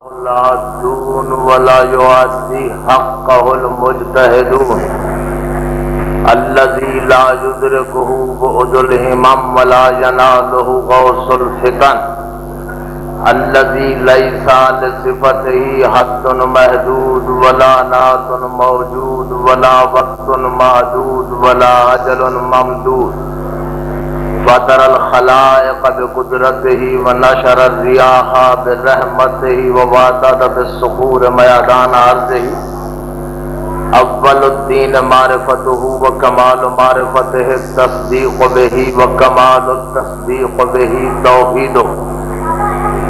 لا دون ولا يؤدي حقه المجتهدون الذي لا يدركه بعد الهمم ولا يناله غوص الفتن الذي ليس لصفته حد محدود ولا نعت موجود ولا وقت معدود ولا أجل ممدود فطر الخلائق بقدرته ونشر الرياح برحمته وواسد بالصخور میدان عرضه اول الدین معرفته وکمال معرفته التصدیق به وکمال التصدیق به توحیده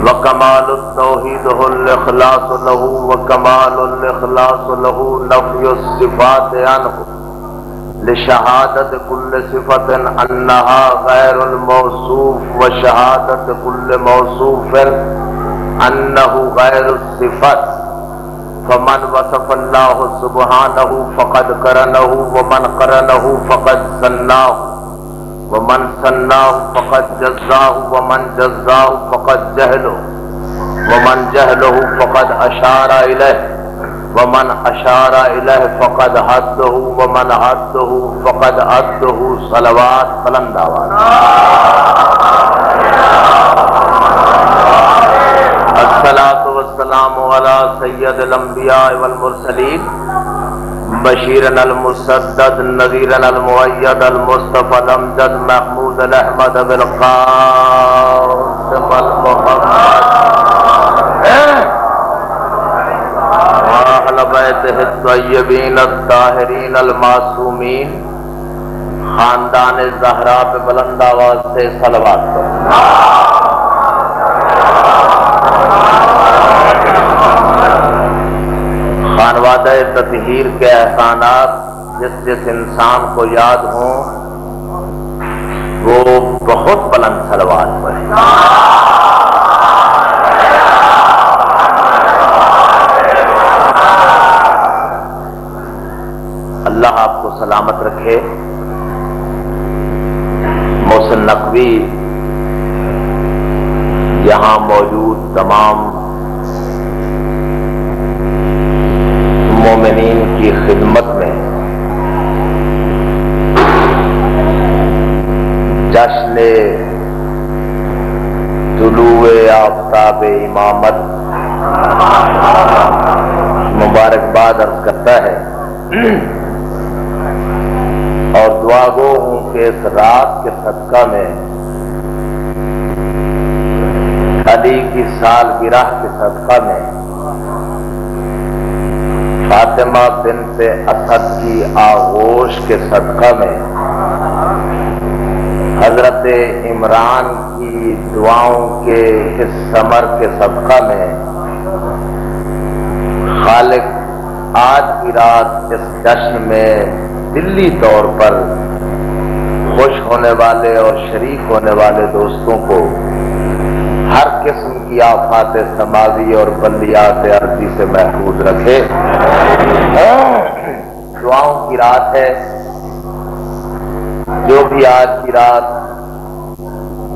وکمال التوحید الاخلاص له وکمال الاخلاص له نفی الصفات عنه لشہادت کل صفت انہا غیر الموصوف وشہادت کل موصوف انہو غیر الصفت فمن وصف اللہ سبحانہ فقد قرنہ ومن قرنہ فقد سناہ ومن سناہ فقد جزاہ ومن جزاہ فقد جہلہ ومن جہلہ فقد اشار الیہ ومن اشار الیہ فقد حدہ ومن حدہ فقد عدہ صلوات بلند آواز الصلاۃ والسلام علی سید الانبیاء والمرسلین بشیرا المسدد نذیرا المؤید المصطفى الامجد محمود الاحمد بالقاسم المحمد اہل بیتہ الطیبین الطاہرین المعصومین خاندان زہرا پہ بلند آواز سے صلوات کرو خانوادہ تطہیر کے احسانات جس انسان کو یاد ہوں وہ بہت بلند صلوات پڑھے اللہ آپ کو سلامت رکھے محسن نقوی یہاں موجود تمام مومنین کی خدمت میں جشن طلوع آفتاب امامت مبارکباد عرض کرتا ہے اور دعا گو ہوں کہ اس رات کے صدقہ میں علی کی سالگرہ کے صدقہ میں فاطمہ بنت اسد کی آغوش کے صدقہ میں حضرت عمران کی دعاؤں کے اس ثمر کے صدقہ میں خالق آج کی رات اس جشن میں دلی طور پر خوش ہونے والے اور شریک ہونے والے دوستوں کو ہر قسم کی آفات سماوی اور بلیات ارضی سے محفوظ رکھے دعاؤں کی رات ہے جو بھی آج کی رات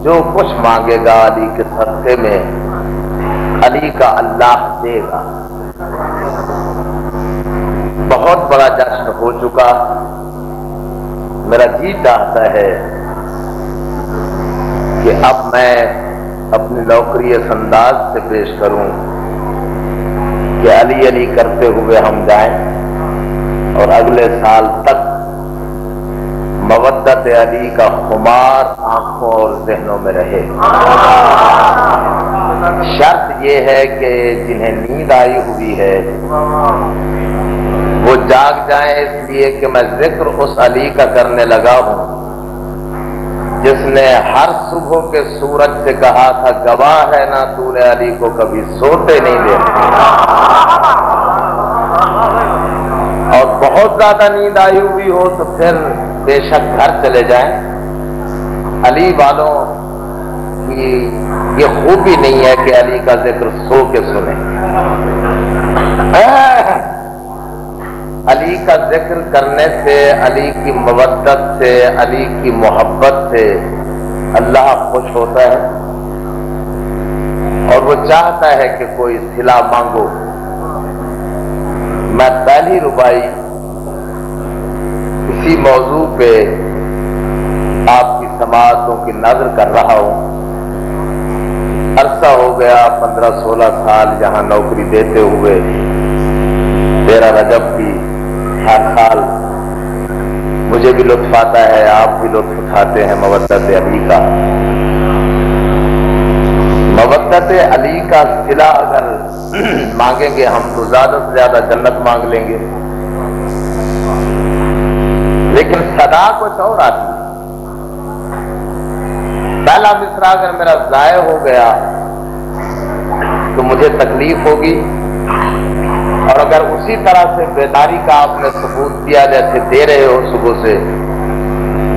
جو کچھ مانگے گا علی کے صدقے میں علی کا اللہ دے گا بہت بڑا جشن ہو چکا میرا جی چاہتا ہے کہ اب میں اپنی نوکری اس انداز سے پیش کروں کہ علی علی کرتے ہوئے ہم جائیں اور اگلے سال تک مودت علی کا خمار آنکھوں اور ذہنوں میں رہے شرط یہ ہے کہ جنہیں نیند آئی ہوئی ہے وہ جاگ جائیں اس لیے کہ میں ذکر اس علی کا کرنے لگا ہوں جس نے ہر صبح کے سورج سے کہا تھا گواہ ہے نا تو نے علی کو کبھی سوتے نہیں دیتے اور بہت زیادہ نیند آئی ہوئی ہو تو پھر بے شک گھر چلے جائیں علی والوں کی یہ خوبی نہیں ہے کہ علی کا ذکر سو کے سنیں علی کا ذکر کرنے سے علی کی مودت سے علی کی محبت سے اللہ خوش ہوتا ہے اور وہ چاہتا ہے کہ کوئی صلہ مانگو۔ میں پہلی ربائی اسی موضوع پہ آپ کی سماعتوں کی نظر کر رہا ہوں۔ عرصہ ہو گیا 15-16 سال یہاں نوکری دیتے ہوئے، 13 رجب کی ہر سال مجھے بھی لطف آتا ہے، آپ بھی لطف اٹھاتے ہیں مودت علی کا۔ مودت علی کا صلہ اگر مانگیں گے ہم تو زیادہ سے زیادہ جنت مانگ لیں گے، لیکن صدا کچھ اور آتی ہے۔ پہلا مصرع اگر میرا ضائع ہو گیا تو مجھے تکلیف ہوگی، اور اگر اسی طرح سے بیداری کا آپ نے ثبوت دیا جیسے دے رہے ہو صبح سے،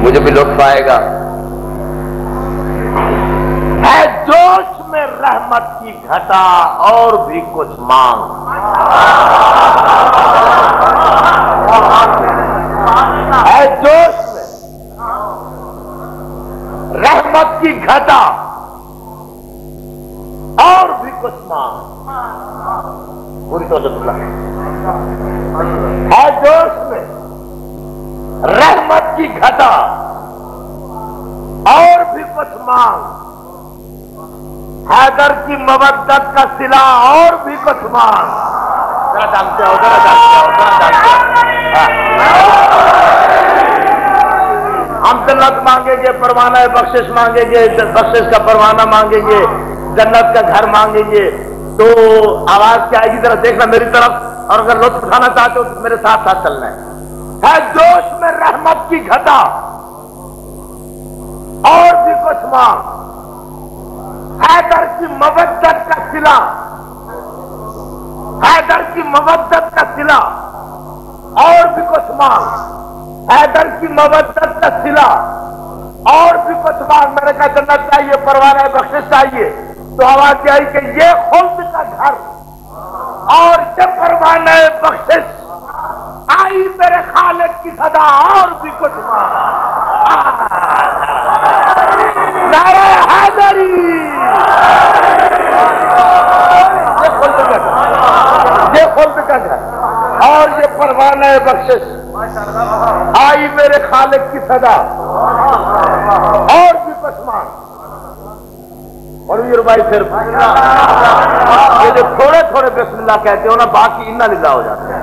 مجھے بھی لطف آئے گا۔ ہے جوش میں رحمت کی گھٹا اور بھی کچھ مانگ، ہے جوش میں رحمت کی گھٹا اور بھی کچھ مانگ، پوری توجہ ہے جوش میں رحمت کی گھٹا اور بھی کچھ مانگ، حیدر کی مودت کا صلہ اور بھی کچھ مانگ۔ ذرا جانتے ہو، ذرا جانتے ہو، ذرا جانتے ہو۔ ہم جنت مانگیں گے، پروانہ بخشش مانگیں گے، بخشش کا پروانہ مانگیں گے، جنت کا گھر مانگیں گے، تو آواز کیا آئے گی؟ ذرا دیکھنا میری طرف، اور اگر لطف اٹھانا چاہتے ہو تو میرے ساتھ ساتھ چلنا ہے جوش میں رحمت کی گھٹا اور بھی کچھ مانگ، حیدر کی مودت کا صلہ، حیدر کی مودت کا صلہ اور بھی کچھ مانگ، حیدر کی مودت کا صلہ اور بھی کچھ مانگ۔ میں نے کہا جنت چاہیے، پروانہ بخشش چاہیے، تو آواز یہ آئی کہ یہ خلد کا گھر اور یہ پروانہ بخشش، آئی میرے خالق کی صدا اور بھی کچھ مانگ۔ نعرہ حیدری، یہ خلد کا گھر اور یہ پروانہ بخشش، آئی میرے خالق کی صدا اور بھی کچھ مانگ۔ اور یہ بھائی پھر یہ جو تھوڑے تھوڑے بسم اللہ کہتے ہو نا، باقی انا للہ ہو جاتے ہیں۔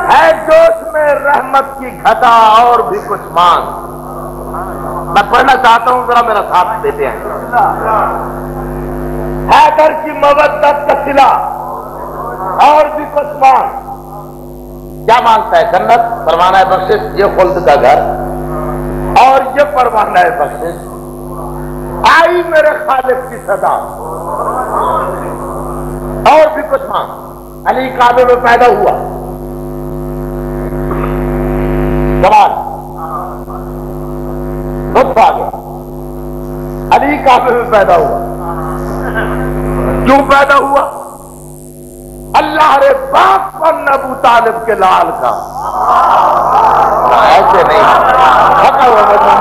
ہے جوش میں رحمت کی گھٹا اور بھی کچھ مانگ۔ میں پڑھنا چاہتا ہوں، ذرا میرا ساتھ دیتے ہیں۔ حیدر کی مودت کا صلہ اور بھی کچھ مانگ۔ کیا مانگتا ہے؟ جنت، پروانہ بخشش، یہ خلد کا گھر اور یہ پروانہ بخشش، آئی میرے خالق کی صدا اور بھی کچھ مانگ۔ علی کعبے میں پیدا ہوا، سوال لطف آ گیا، علی کعبے میں پیدا ہوا، کیوں پیدا ہوا؟ اللہ رے باپ پر ابو طالب کے لال کا، ایسے نہیں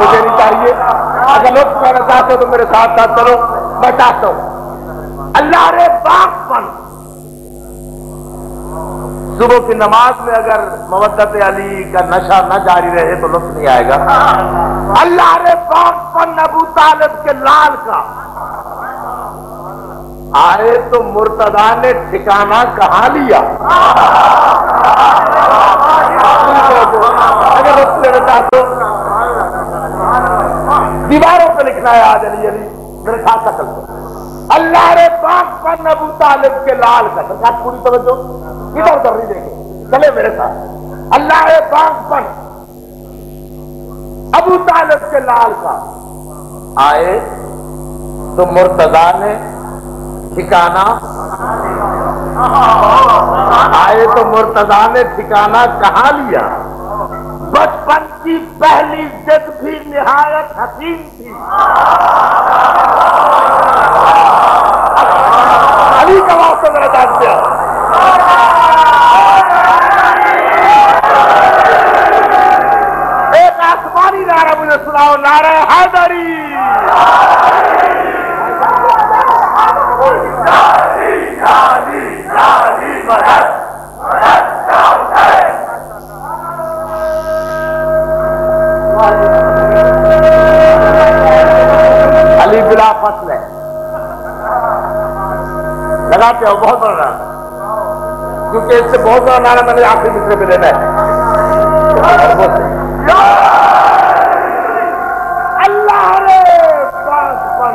مجھے نہیں چاہیے، اگر لطف کرنا چاہتے ہو تو میرے ساتھ ساتھ چلو، میں چاہتا ہوں اللہ رے باپ پر۔ صبح کی نماز میں اگر مودت علی کا نشہ نہ جاری رہے تو لطف نہیں آئے گا۔ اللہ رے باپ پر ابو طالب کے لال کا، آئے تو مرتضیٰ نے ٹھکانہ کہاں لیا؟ اگر اس لینا چاہتے ہو دیواروں پہ لکھنا ہے آج علی علی، میرے ساتھ چلتے اللہ رے پاک پر ابو طالب کے لال کا، سرکار پوری توجہ ادھر ادھر نہیں دیکھیں، چلے میرے ساتھ۔ اللہ رے پاک پر ابو طالب کے لال کا، آئے تو مرتضیٰ نے ٹھکانہ، آئے تو مرتضیٰ نے ٹھکانہ کہاں لیا؟ بچپن کی پہلی ضد بھی نہایت حسین تھی، علی کا واسطہ ذرا جانتے ہیں۔ ایک آسمانی نعرہ مجھے سناؤ، نعرہ علی بلا فصل ہے، لگاتے ہو بہت بڑا نعرہ، کیونکہ اس سے بہت بڑا نعرہ میں نے آخری مصرے پہ لینا ہے۔ اللہ رے پاک پن،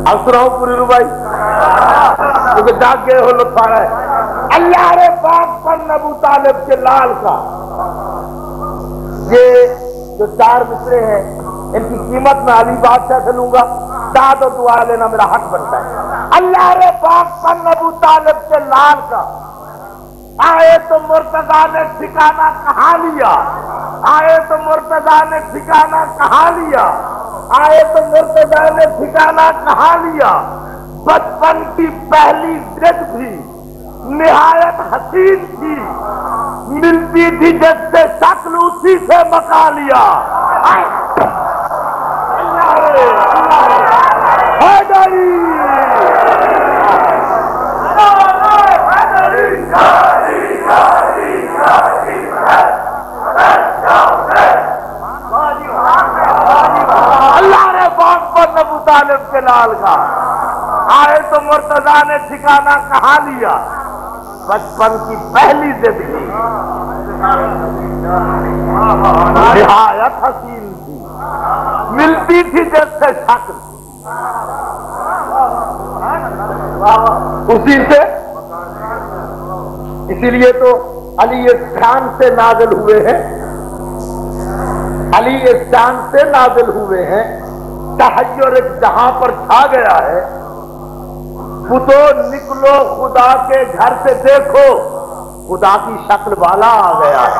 اب سناؤ پوری ربائی کیونکہ جاگ گئے ہو، لطف آ رہا ہے۔ اللہ رے پاک پن ابو طالب کے لال کا، یہ جو 4 مصرے ہیں ان کی قیمت میں علی بادشاہ سے لوں گا، داد و دعا لینا میرا حق بنتا ہے۔ اللہ رے پاک پن ابو طالب کے لال کا، آئے تو مرتضیٰ نے ٹھکانہ کہاں لیا، آئے تو مرتضیٰ نے ٹھکانہ کہاں لیا، آئے تو مرتضیٰ نے ٹھکانہ کہاں لیا۔ بچپن کی پہلی ضد بھی نہایت حسین تھی، ملتی تھی جس سے شکل اسی سے مکا لیا۔ اللہ رے حیدری، اللہ نے باغ پر ابو طالب کے لال کا، آئے تو مرتضیٰ نے ٹھکانہ کہاں لیا۔ بچپن کی پہلی ضد تھی، نہایت حسین تھی، ملتی تھی جس سے شکل اسی سے، اسی لیے تو علی اس شان سے نازل ہوئے ہیں، علی اس شان سے نازل ہوئے ہیں، تحیر ایک جہاں پر چھا گیا ہے۔ تو نکلو خدا کے گھر سے، دیکھو خدا کی شکل والا آ گیا ہے۔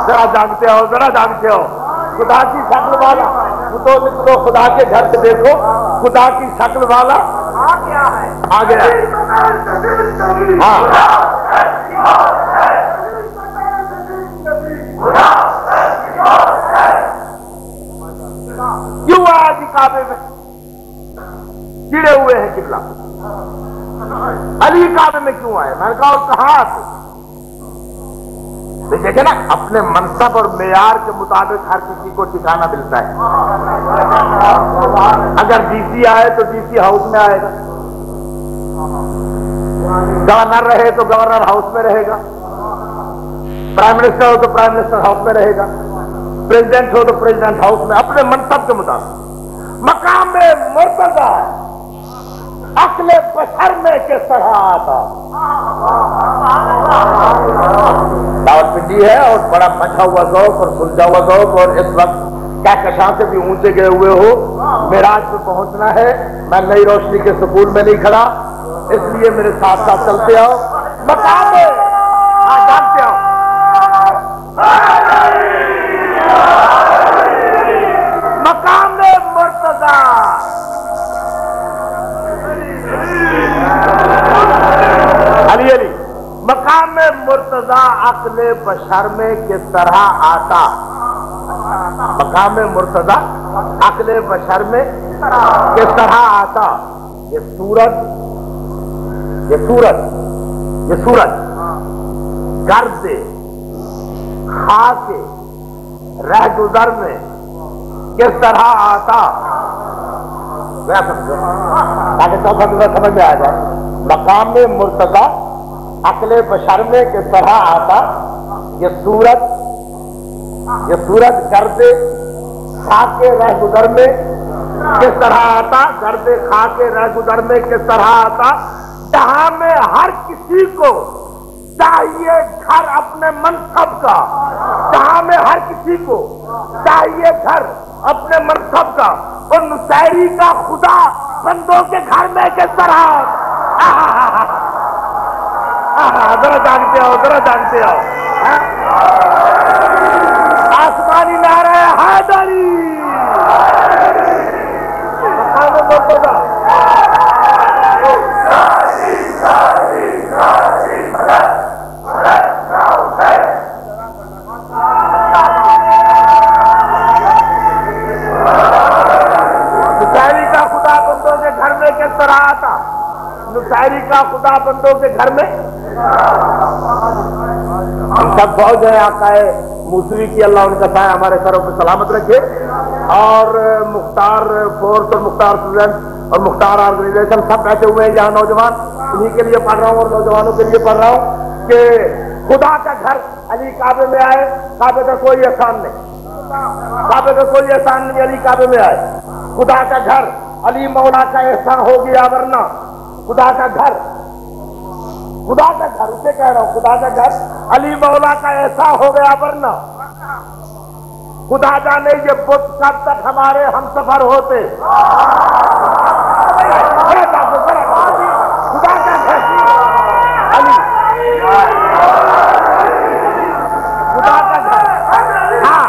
ذرا جانتے ہو، ذرا جانتے ہو، خدا کی شکل والا، تو نکلو خدا کے گھر سے، دیکھو خدا کی شکل والا آ گیا ہے، آ گیا ہے۔ ہاں کیوں آیا جی کعبے میں؟ چڑے ہوئے ہیں قبلہ، علی کعبے میں کیوں آئے؟ میں نے کہا اور کہاں آتے؟ دیکھیں نا، اپنے منصب اور معیار کے مطابق ہر کسی کو ٹھکانہ ملتا ہے۔ اگر ڈی سی آئے تو ڈی سی ہاؤس میں آئے گا، گورنر رہے تو گورنر ہاؤس میں رہے گا، پرائم منسٹر ہو تو پرائم منسٹر ہاؤس میں رہے گا، پریزیڈنٹ ہو تو پریزیڈنٹ ہاؤس میں، اپنے منصب کے مطابق۔ مقام مرتضیٰ عقل بشر میں کس طرح آتا؟ دعوت پنڈی ہے اور بڑا بچا ہوا ذوق اور سلجھا ہوا ذوق، اور اس وقت کہکشاں سے بھی اونچے گئے ہوئے ہو، معراج پہ پہنچنا ہے۔ میں نئی روشنی کے سکول میں نہیں کھڑا، اس لیے میرے ساتھ ساتھ چلتے آؤ۔ مقام جانتے ہو، مقام مرتضیٰ علی علی، مقام مرتضیٰ عقل بشر میں کس طرح آتا؟ مقام مرتضیٰ عقل بشر میں کس طرح آتا؟ یہ سورج گرد خاک رہ گزر میں کس طرح آتا؟ تاکہ چوتھا دوسرا سمجھ میں آ جائے۔ مقام مرتضیٰ عقل بشر میں کس طرح آتا؟ یہ سورج گرد خاک رہ گزر میں کس طرح آتا؟ گرد خاک رہ گزر میں کس طرح آتا؟ جہاں میں ہر کسی کو چاہیے گھر اپنے منصب کا، جہاں میں ہر کسی کو چاہیے گھر اپنے منصب کا، اور نصیری کا خدا بندوں کے گھر میں کس طرح؟ ذرا جانتے ہو، ذرا جانتے ہو، آسمانی نعرہ حیدری، نصیری کا شاعری کا خدا بندوں کے گھر میں ہم سب فوج ہیں آقا موسوی کی، اللہ ان کا سایہ ہمارے سروں پہ سلامت رکھے، اور مختار فورس اور مختار اسٹوڈنٹ اور مختار آرگنائزیشن سب بیٹھے ہوئے ہیں یہاں نوجوان، انہیں کے لیے پڑھ رہا ہوں اور نوجوانوں کے لیے پڑھ رہا ہوں کہ خدا کا گھر علی کعبے میں آئے، کعبے کا کوئی احسان نہیں، کعبے کا کوئی احسان نہیں، علی کعبے میں آئے، خدا کا گھر علی مولا کا احسان ہو گیا، ورنہ خدا کا گھر، خدا کا گھر اسے کہہ رہا ہوں، خدا کا گھر علی مولا کا ایسا ہو گیا، ورنہ خدا جانے یہ بت کب تک ہمارے ہم سفر ہوتے۔ خدا کا گھر علی، خدا کا گھر، ہاں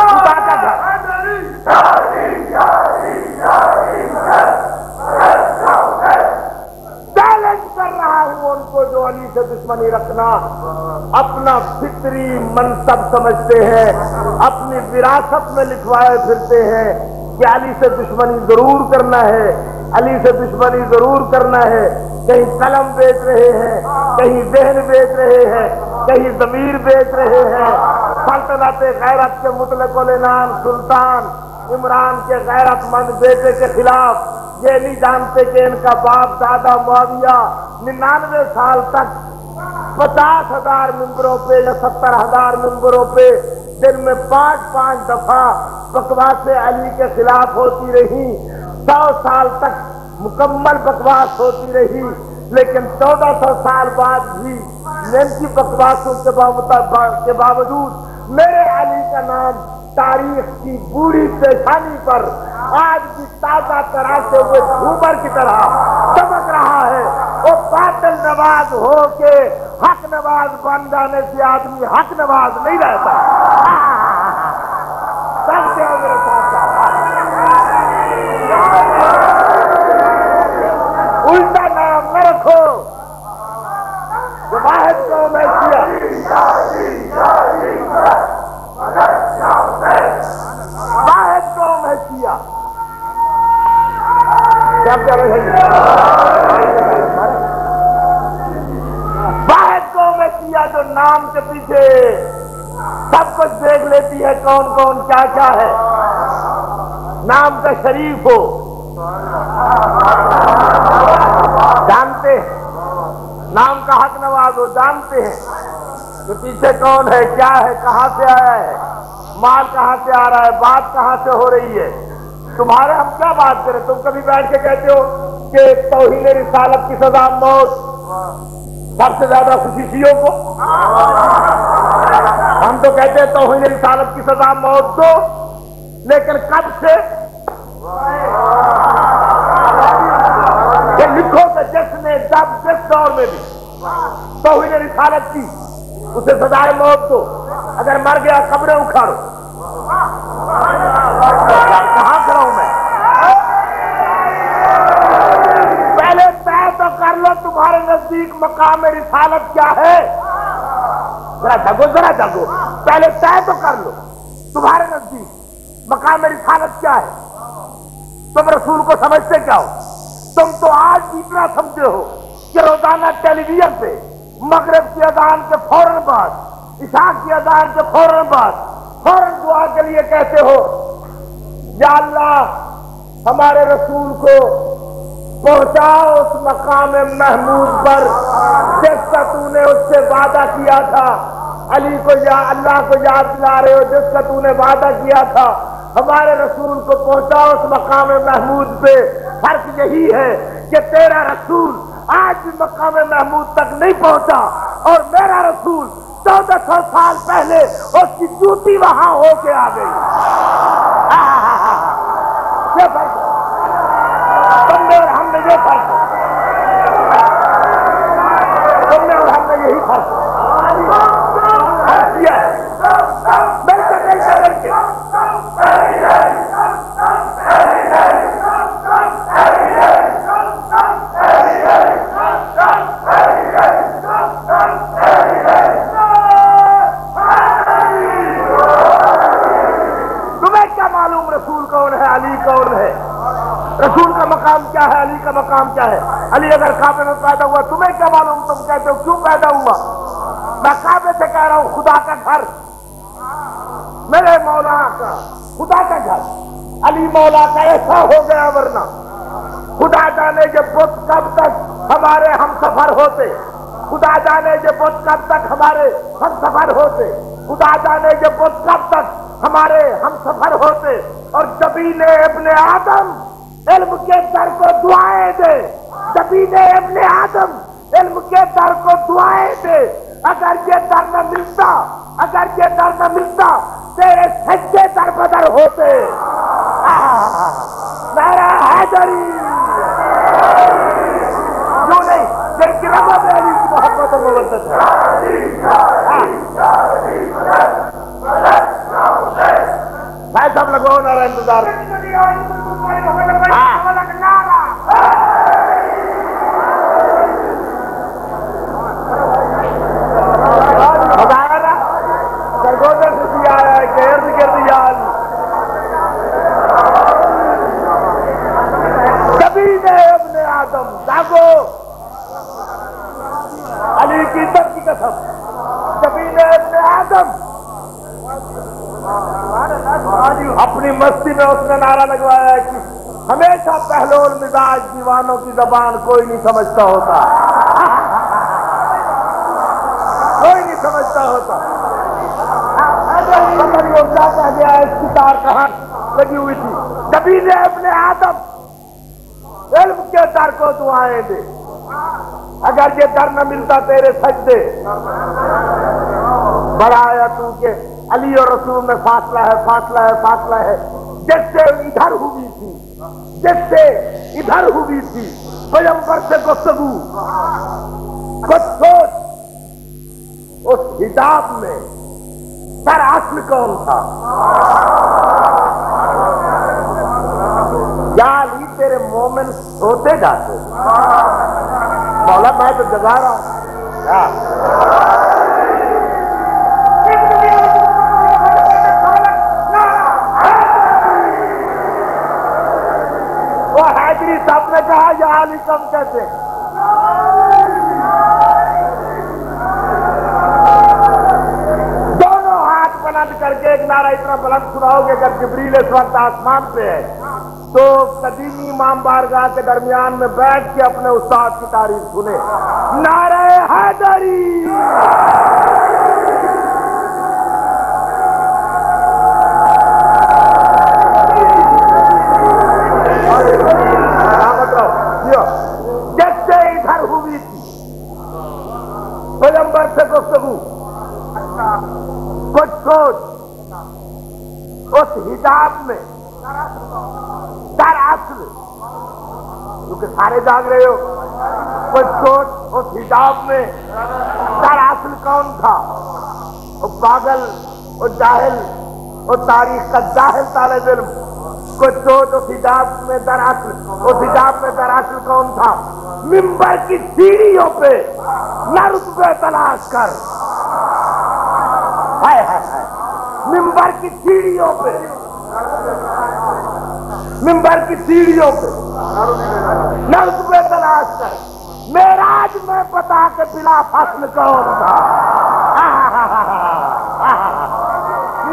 خدا کا گھر، چیلنج کر رہا ہوں ان کو جو علی سے دشمنی رکھنا اپنا فطری منصب سمجھتے ہیں، اپنی وراثت میں لکھوائے پھرتے ہیں کہ علی سے دشمنی ضرور کرنا ہے، علی سے دشمنی ضرور کرنا ہے، کہیں قلم بیچ رہے ہیں، کہیں ذہن بیچ رہے ہیں، کہیں ضمیر بیچ رہے ہیں، سلطنت غیرت کے مطلق العنان سلطان عمران کے غیرت مند بیٹے کے خلاف یہ نہیں جانتے کہ ان کا باپ دادا معاویہ 99 سال تک 50,000 ممبروں پہ یا 70,000 ممبروں پہ دن میں 5 دفعہ بکواس علی کے خلاف ہوتی رہی، 100 سال تک مکمل بکواس ہوتی رہی، لیکن 1400 سال بعد بھی ان کی بکواسوں کے باوجود میرے علی کا نام تاریخ کی بوڑھی پیشانی پر آج بھی تازہ تراشے ہوئے جھومر کی طرح چمک رہا ہے۔ وہ باطل نواز ہو کے حق نواز بن جانے سے آدمی حق نواز نہیں رہتا۔ سب سے میرے ساتھ الٹا نام نہ رکھو، واحد قوم ہے واحد قوم ہے شیعہ، واحد قوم ہے شیعہ جو نام کے پیچھے سب کچھ دیکھ لیتی ہے، کون کون کیا کیا ہے، نام کا شریف ہو، جانتے ہیں، نام کا حق نواز ہو، جانتے ہیں کہ پیچھے کون ہے، کیا ہے، کہاں سے آیا ہے، مال کہاں سے آ رہا ہے، بات کہاں سے ہو رہی ہے۔ تمہارے ہم کیا بات کریں، تم کبھی بیٹھ کے کہتے ہو کہ توہین رسالت کی سزا موت، سب سے زیادہ خوشی شیعوں کو، ہم تو کہتے ہیں توہین رسالت کی سزا موت دو، لیکن کب سے کہ لکھو کہ جس نے جب جس دور میں بھی توہین رسالت کی اسے سزائے موت دو، اگر مر گیا قبریں اکھاڑو۔ کہاں کھڑا ہوں میں؟ پہلے طے تو کر لو تمہارے نزدیک مقام رسالت کیا ہے، ذرا جگو، پہلے طے تو کر لو تمہارے نزدیک مقام رسالت کیا ہے، تم رسول کو سمجھتے کیا ہو؟ تم تو آج اتنا سمجھے ہو کہ روزانہ ٹیلی ویژن پہ مغرب کی اذان کے فوراً بعد، عشاء کی اذان کے فوراً بعد فوراً دعا کے لیے کہتے ہو یا اللہ ہمارے رسول کو پہنچاؤ اس مقام محمود پر جس کا تو نے اس سے وعدہ کیا تھا، علی کو یا اللہ کو یاد دلا رہے ہو جس کا تو نے وعدہ کیا تھا، ہمارے رسول کو پہنچاؤ اس مقام محمود پہ۔ فرق یہی ہے کہ تیرا رسول آج بھی مقام محمود تک نہیں پہنچا اور میرا رسول 1400 سال پہلے اس کی جوتی وہاں ہو کے آ گئی۔ یہ فرق تم نے اور ہم نے، یہ فرق تم نے اور ہم نے، یہی فرق کیا ہے۔ رسول کا مقام کیا ہے، علی کا مقام کیا ہے؟ علی اگر کعبے میں پیدا ہوا تمہیں کیا معلوم؟ تم کہتے ہو کیوں پیدا ہوا؟ میں کعبے سے کہہ رہا ہوں خدا کا گھر، میرے مولا کا خدا کا گھر، علی مولا کا ایسا ہو گیا، ورنہ خدا جانے کہ بت کب تک ہمارے ہم سفر ہوتے، خدا جانے کہ بت کب تک ہمارے ہم سفر ہوتے، خدا جانے کہ بت کب تک ہمارے ہم سفر ہوتے۔ اور جبین ابن آدم علم کے در کو دعائیں دے، جبین ابن آدم علم کے در کو دعائیں دے، اگر یہ در نہ ملتا، اگر یہ در نہ ملتا تیرے سجدے در بدر ہوتے۔ میرا حیدری کیوں نہیں، جن کی رغبت علی کی محبت اور مودت ہے۔ بھائی سب لگو نعرہ انتظار۔ سرگوزر سے دیا ہے کہ ارد گرد یال زبین ابن آدم جاگو، علی کی عزت کی قسم، زبین ابن آدم۔ اپنی مستی میں اس نے نعرہ لگوایا کہ ہمیشہ بہلول مزاج دیوانوں کی زبان کوئی نہیں سمجھتا ہوتا، کوئی نہیں سمجھتا ہوتا۔ کیا کہہ گیا، اس کی تار کہاں لگی ہوئی تھی؟ زبین ابن آدم علم کے در کو دعائیں دے، اگر یہ در نہ ملتا تیرے سجدے۔ بڑا آیا تو کہ علی اور رسول میں فاصلہ ہے، فاصلہ ہے، فاصلہ ہے، جس سے ادھر ہوئی تھی، جس سے ادھر ہوئی تھی پیغمبر سے گفتگو، کچھ سوچ اس حجاب میں دراصل کون تھا؟ یا علی تیرے مومن سوتے جاتے؟ مولا میں تو جگا رہا ہوں۔ وہ حیدری صاحب نے کہا یا علی کم کہتے ہیں؟ بلند کر کے ایک نعرہ اتنا بلند سناؤ گے، جب جبریل اس وقت آسمان پہ ہے تو قدیمی امام بارگاہ کے درمیان میں بیٹھ کے اپنے استاد کی تعریف سنے۔ نعرہ حیدری، جس سے ادھر ہوئی تھی پیغمبر سے گفتگو، کچھ سوچ اس حجاب میں دراصل، کیونکہ سارے جاگ رہے ہو، کچھ سوچ اس حجاب میں دراصل کون تھا؟ وہ پاگل، وہ جاہل، وہ تاریخ کا جاہل طالب علم۔ کچھ سوچ اس حجاب میں دراصل، اس حجاب میں دراصل کون تھا؟ ممبر کی سیڑھیوں پہ نہ رتبے تلاش کر، ممبر کی سیڑھیوں پہ، ممبر کی سیڑھیوں پہ نہ رتبے تلاش کر، معراج میں پتا کہ بلا فصل کون تھا۔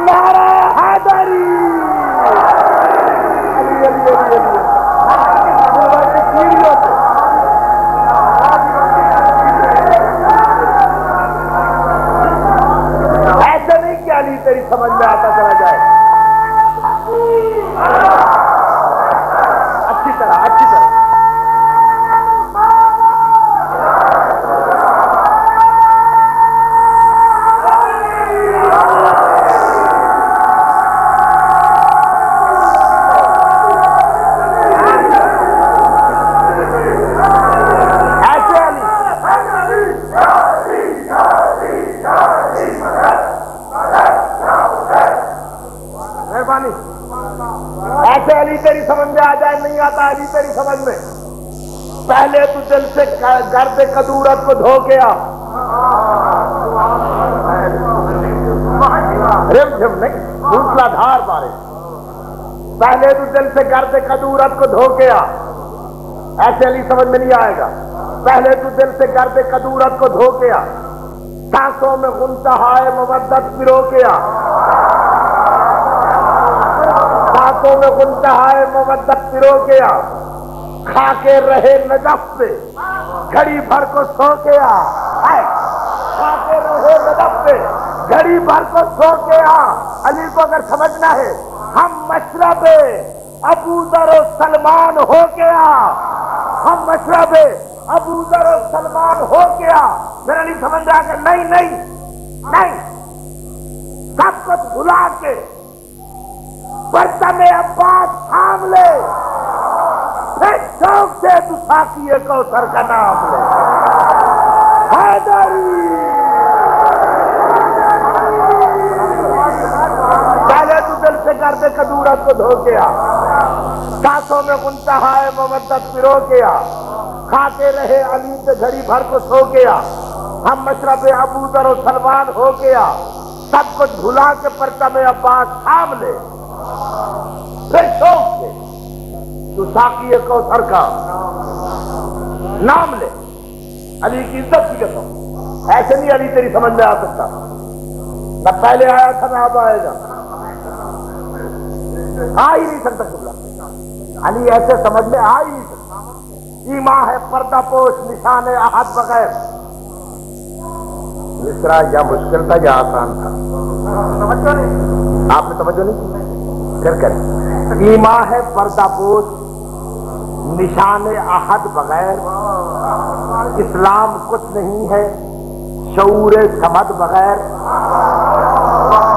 نعرہ حیدری، علی علی علی علی، ممبر کی سیڑھیوں پہ۔ ایسے نہیں کہ علی تیری سمجھ میں آتا چلا جائے، اچھی طرح اچھی طرح۔ ایسے علی تیری سمجھ میں آ جائے، نہیں آتا علی تیری سمجھ میں، پہلے تو دل سے گرد کدورت کو دھو کے آ، رم جھم نہیں، موسلا دھار بارے، پہلے تو دل سے گرد کدورت کو دھو کے آ. ایسے علی سمجھ میں نہیں آئے گا. پہلے تو دل سے گرد کدورت کو دھو کے آ. سانسوں میں غنچہائے مودت پرو کے آ. سانسوں میں غنچہائے مودت پرو کے آ. کھا کے رہے نجف پہ گھڑی بھر کو سو کے آ. کھا کے رہے نجف پہ گھڑی بھر کو سو کے آ. علی کو اگر سمجھنا ہے ہم مشرب ابو ذر و سلمان ہو کے آ. ہم مشرب ابو ذر و سلمان ہو کے آ. میرا نہیں سمجھ رہا کہ نہیں نہیں نہیں، سب کچھ بھلا کے برتن عباس تھام لے، پھر شوق سے تو ساقی کوثر کا نام لے. حیدری پہلے تو دل سے گرد کدورت کو دھو کے آ. سانسوں میں منتہائے مودت پرو کے آ. کھا کے رہے علی سے گھڑی بھر کو سو کے آ. ہم مشرب ابو ذر و سلمان ہو کے آ. سب کچھ بھلا کے پرچم عباس تھام لے، پھر شوق سے تو ساقی کوثر کا نام لے. علی کی عزت کی قسم، ایسے نہیں علی تیری سمجھ میں آ سکتا. نہ پہلے آیا تھا نہ اب آئے گا، آ ہی نہیں سکتا. علی ایسے سمجھ میں آ ہی نہیں سکتا. ایمان ہے پردہ پوش نشان احد بغیر. اس طرح یا مشکل تھا یا آسان تھا، توجہ نہیں، آپ نے توجہ نہیں. پھر کریں. ایمان ہے پردہ پوش نشان احد بغیر. اسلام کچھ نہیں ہے شعور سمد بغیر.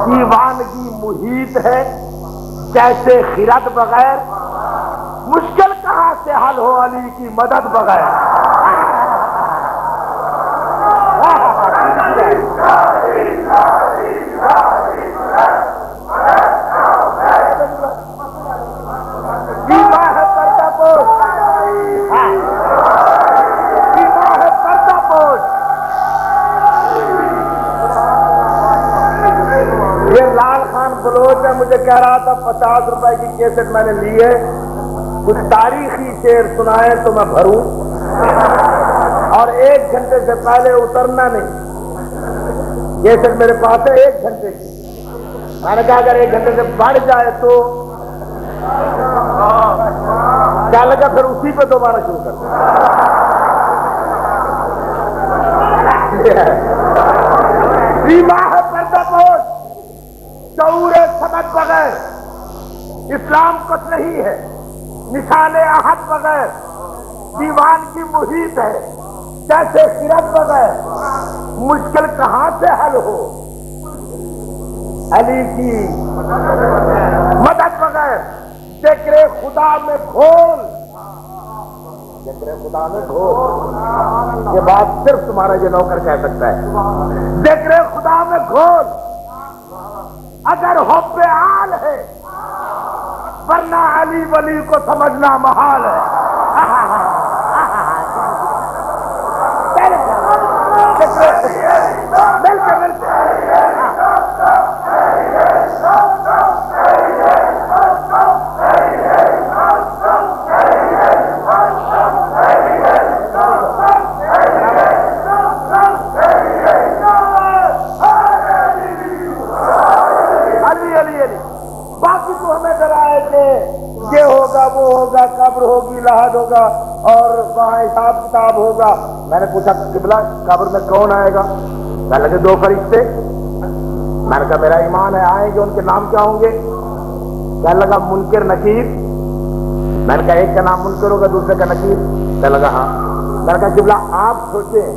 دیوانگی محیط ہے جیسے خرد بغیر. مشکل کہاں سے حل ہو علی کی مدد بغیر. ایمان ہے پردہ پوش، ایمان ہے پردہ پوش. یہ لال خان بلوچ ہے، مجھے کہہ رہا تھا 50 روپے کی کیسٹ میں نے لی ہے، کچھ تاریخی شعر سنائے تو میں بھروں، اور 1 گھنٹے سے پہلے اترنا نہیں. کیسٹ میرے پاس ہے 1 گھنٹے کی. میں نے کہا اگر 1 گھنٹے سے بڑھ جائے تو کیا لگا پھر اسی پہ دوبارہ شروع کر دیں. ایمان ہے پردہ پوش شعور سمجھ بغیر. اسلام کچھ نہیں ہے نشان احد بغیر. دیوان کی محیط ہے جیسے خرد بغیر. مشکل کہاں سے حل ہو علی کی مدد بغیر. ذکر خدا میں کھول، ذکر خدا میں کھول. یہ بات صرف تمہارا یہ نوکر کہہ سکتا ہے. ذکر خدا میں کھول اگر حب آل ہے، ورنہ علی ولی کو سمجھنا محال ہے. باقی تو ہمیں ڈرائے کہ یہ ہوگا وہ ہوگا، قبر ہوگی لحد ہوگا اور وہاں حساب کتاب ہوگا. میں نے پوچھا قبلہ قبر میں کون آئے گا؟ کہنے لگے 2 فرشتے. میں نے کہا میرا ایمان ہے آئیں گے، ان کے نام کیا ہوں گے؟ کہنے لگا منکر نکیر. میں نے کہا ایک کا نام منکر ہوگا دوسرے کا نکیر. کہنے لگا ہاں. میں نے کہا قبلہ آپ سوچیں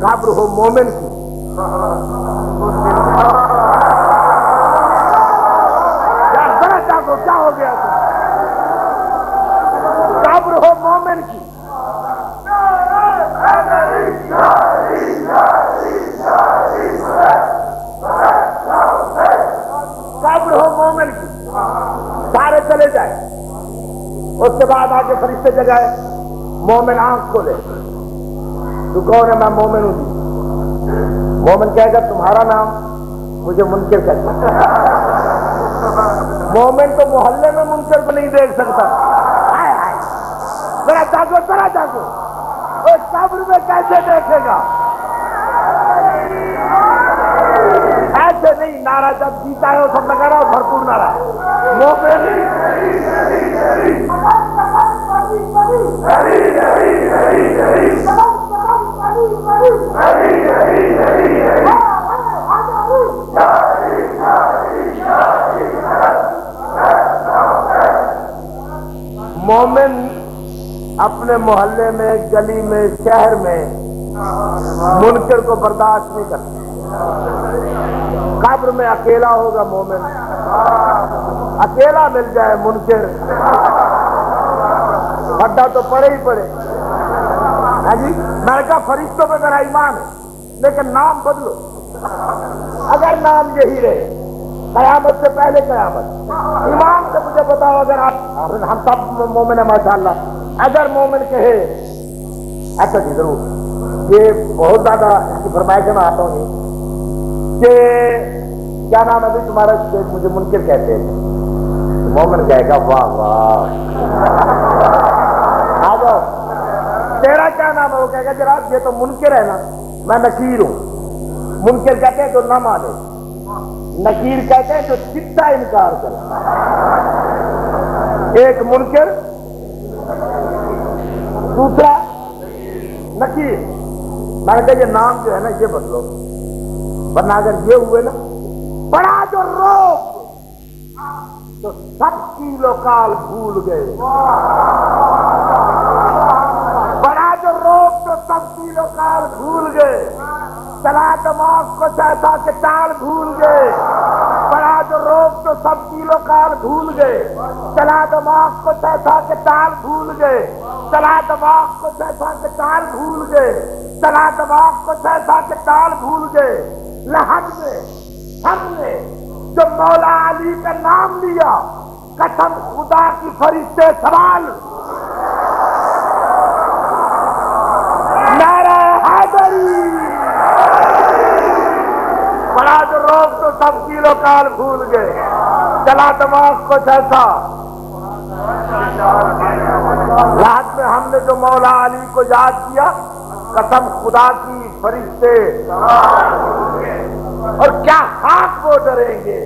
قبر ہو مومن کی، کیا ہو گیا؟ قبر ہو مومن کی، قبر ہو مومن کی. سارے چلے جائے. اس کے بعد آ کے فرشتے جگائے. مومن آنکھ کھولے. تو کون ہے؟ میں مومن ہوں جی. مومن کہے گا تمہارا نام؟ مجھے منکر کہتا ہے. مومن تو محلے میں منکر کو نہیں دیکھ سکتا. ذرا جاگو اس قبر میں کیسے دیکھے گا؟ ایسے نہیں. نعرہ جب جیتا ہے وہ سب لگا رہا بھرپور نعرہ مومن. مومن اپنے محلے میں، گلی میں، شہر میں منکر کو برداشت نہیں کرتا. قبر میں اکیلا ہوگا مومن، اکیلا مل جائے منکر گڈھا تو پڑے ہی پڑے. ہاں جی، میں نے کہا فرشتوں پہ میرا ایمان ہے لیکن نام بدلو. اگر نام یہی رہے قیامت سے پہلے قیامت، ایمان سے مجھے بتاؤ. اگر آپ، ہم سب مومن ہیں ماشاءاللہ، اگر مومن کہے اچھا جی ضرور، یہ بہت زیادہ اس کی فرمائش میں آتا ہوں کہ کیا نام ابھی تمہارا، مجھے منکر کہتے ہیں. مومن کہے گا واہ واہ آ جاؤ، تیرا کیا نام ہے؟ وہ کہے گا جناب یہ تو منکر ہے نا، میں نکیر ہوں. منکر کہتے ہیں جو نہ مانے، نکیر کہتے ہیں جو سیدھا انکار کرے. ایک منکر، دوسرا نکیر. میں نے کہا یہ نام جو ہے نا یہ بدلو، ورنہ اگر یہ ہوئے نا بڑا جو روب تو سب کی لوکال بھول گئے. بڑا جو روب تو سب کی لوکال بھول گئے. چلا دماغ کو جیسا کہ چال بھول گئے. بڑا جو روب تو سب کی لوکال بھول گئے. چلا دماغ کو جیسا کہ چال بھول گئے. چلا دماغ کو جیسا کہ چال بھول گئے. چلا دماغ کو جیسا کہ چال بھول گئے. لحد میں ہم نے جو مولا علی کا نام لیا، قسم خدا کی فرشتے سوال نعرہ حیدری. بڑا جو روب تو سب کی لوکال بھول گئے. چلا دماغ کو جیسا. رات میں ہم نے جو مولا علی کو یاد کیا، قسم خدا کی فرشتے اور کیا خاک وہ ڈریں گے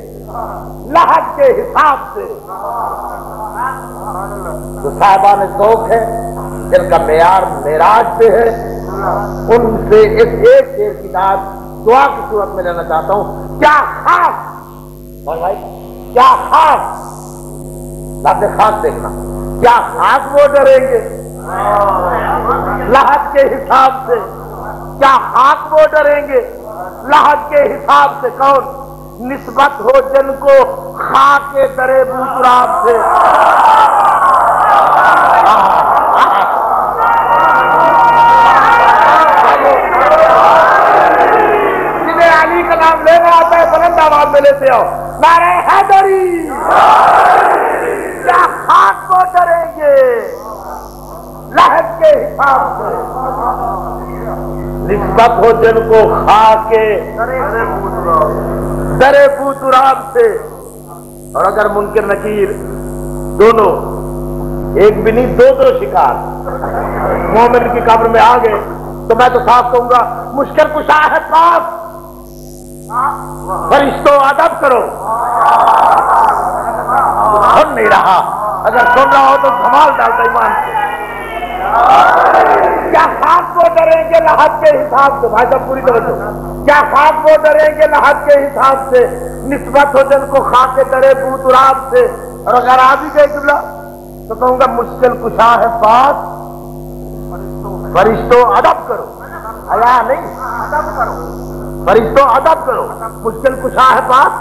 لہد کے حساب سے. جو صاحبان ذوق ہے، جن کا معیار معراج پہ ہے، ان سے اس ایک شعر کی داد دعا کی صورت میں لینا چاہتا ہوں. کیا خاک اور بھائی، کیا خاک، لفظ خاک دیکھنا، کیا خاک وہ ڈریں گے لہد کے حساب سے. کیا خاک وہ ڈریں گے لہد کے حساب سے. کون؟ نسبت ہو جن کو خاک کے درے بوتراب سے. جنہیں علی کا نام لینا آتا ہے بلند آواز میں لیتے ہو نعرہ حیدری. کیا خاک وہ ڈریں گے لہد کے حساب سے. نسبت ہو جن کو خاک کے درے بوتراب سے. اور اگر منکر نکیر دونوں، ایک بھی نہیں دو شکار مومن کی قبر میں آ گئے تو میں تو صاف کہوں گا مشکل کشا ہے پاس. فرشتوں ادب کرو. سن نہیں رہا، اگر سن رہا ہو تو دھمال ڈالتا ایمان سے. کیا خاک وہ ڈریں گے لحد کے حساب سے. بھائی صاحب پوری توجہ. کیا خاک وہ ڈریں گے لحد کے حساب سے. نسبت ہو جن کو خاک کے درے بوتراب سے. اور اگر آ بھی گئے قبلہ تو کہوں گا مشکل کشا ہے پاس. فرشتوں ادب کرو. حیا نہیں، ادب کرو. فرشتوں ادب کرو. مشکل کشا ہے پاس.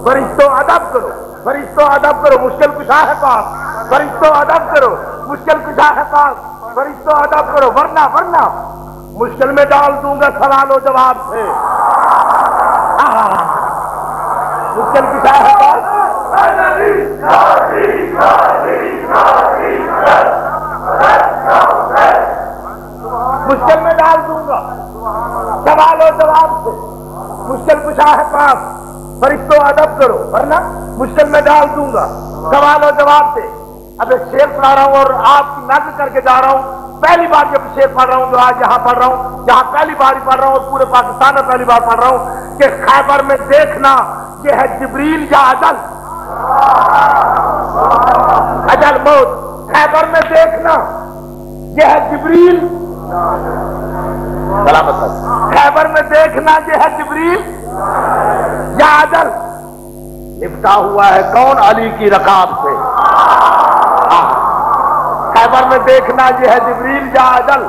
فرشتوں ادب کرو. فرشتوں ادب کرو. مشکل کشا ہے پاس. فرشتوں ادب کرو. مشکل کشا ہے پاس. فرشتوں ادب کرو. ورنہ مشکل میں ڈال دوں گا سوال و جواب سے. مشکل کشا ہے پاس. مشکل میں ڈال دوں گا سوال و جواب سے. مشکل کشا ہے پاس. فرشتوں ادب کرو ورنہ مشکل میں ڈال دوں گا. سوال و جواب سے اب ایک شعر سنا رہا ہوں اور آپ کی نقل کر کے جا رہا ہوں. پہلی بار جب شعر پڑھ رہا ہوں جو آج یہاں پڑھ رہا ہوں، جہاں پہلی بار ہی پڑھ رہا ہوں اور پورے پاکستان میں پہلی بار پڑھ رہا ہوں کہ خیبر میں دیکھنا یہ ہے جبریل یا اجل. اجل موت. خیبر میں دیکھنا یہ ہے جبریل. سلامت. خیبر میں دیکھنا یہ ہے جبریل یا اجل. لپٹا ہوا ہے کون؟ علی کی رکاب سے. خیبر میں دیکھنا یہ ہے جبریل یا اجل.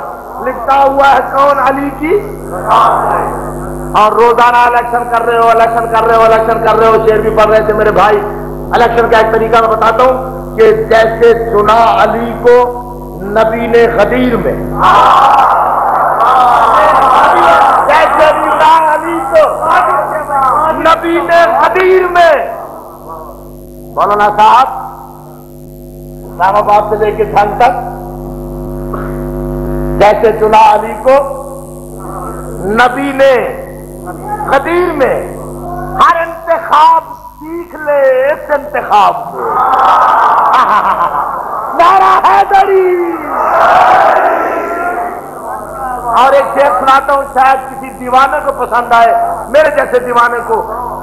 لپٹا ہوا ہے کون؟ علی کی. اور روزانہ الیکشن کر رہے ہو، الیکشن کر رہے ہو، الیکشن کر رہے ہو. شعر بھی پڑھ رہے تھے میرے بھائی. الیکشن کا ایک طریقہ میں بتاتا ہوں کہ جیسے چنا علی کو نبی نے غدیر میں، جیسے چنا علی کو نبی نے غدیر میں. مولانا صاحب اسلام آباد سے لے کے ڈھنگ تک جیسے چنا علی کو نبی نے غدیر میں. ہر انتخاب سیکھ لے اس انتخاب سے. نعرہ حیدری. اور ایک شعر سناتا ہوں، شاید کسی دیوانے کو پسند آئے، میرے جیسے دیوانے کو،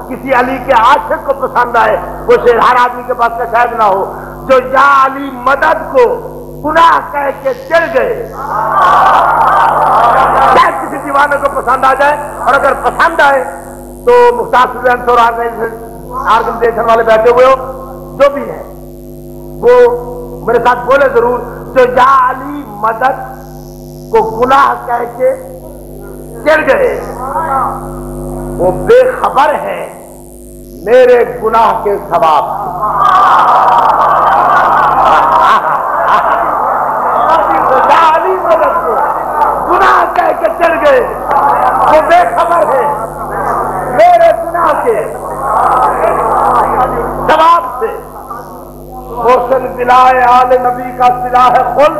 کسی علی کے عاشق کو پسند آئے. وہ شعر ہر آدمی کے پاس کا شاید نہ ہو. جو یا علی مدد کو گناہ کہہ کے چڑھ گئے، شاید کسی دیوانے کو پسند آ جائے. اور اگر پسند آئے تو مختار اسٹوڈنٹس اور آرگنائزیشن والے بیٹھے ہوئے ہو جو بھی ہیں وہ میرے ساتھ بولے ضرور. جو یا علی مدد کو گناہ کہہ کے چڑھ گئے وہ بے خبر ہیں میرے گناہ کے ثواب سے. یا علی مدد کو گناہ کہہ کے چڑھ گئے وہ بے خبر ہیں میرے گناہ کے ثواب سے. محسن دلائے آل نبی کا سلاح ہے خلد.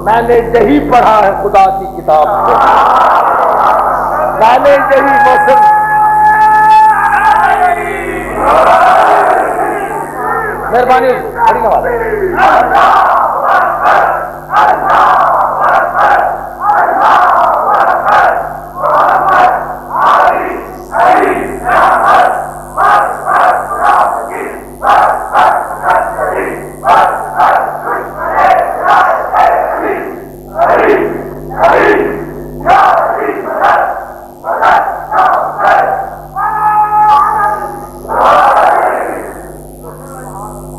میں نے یہی پڑھا ہے خدا کی کتاب سے. میں نے یہی محسن مہربانی بڑی نواز.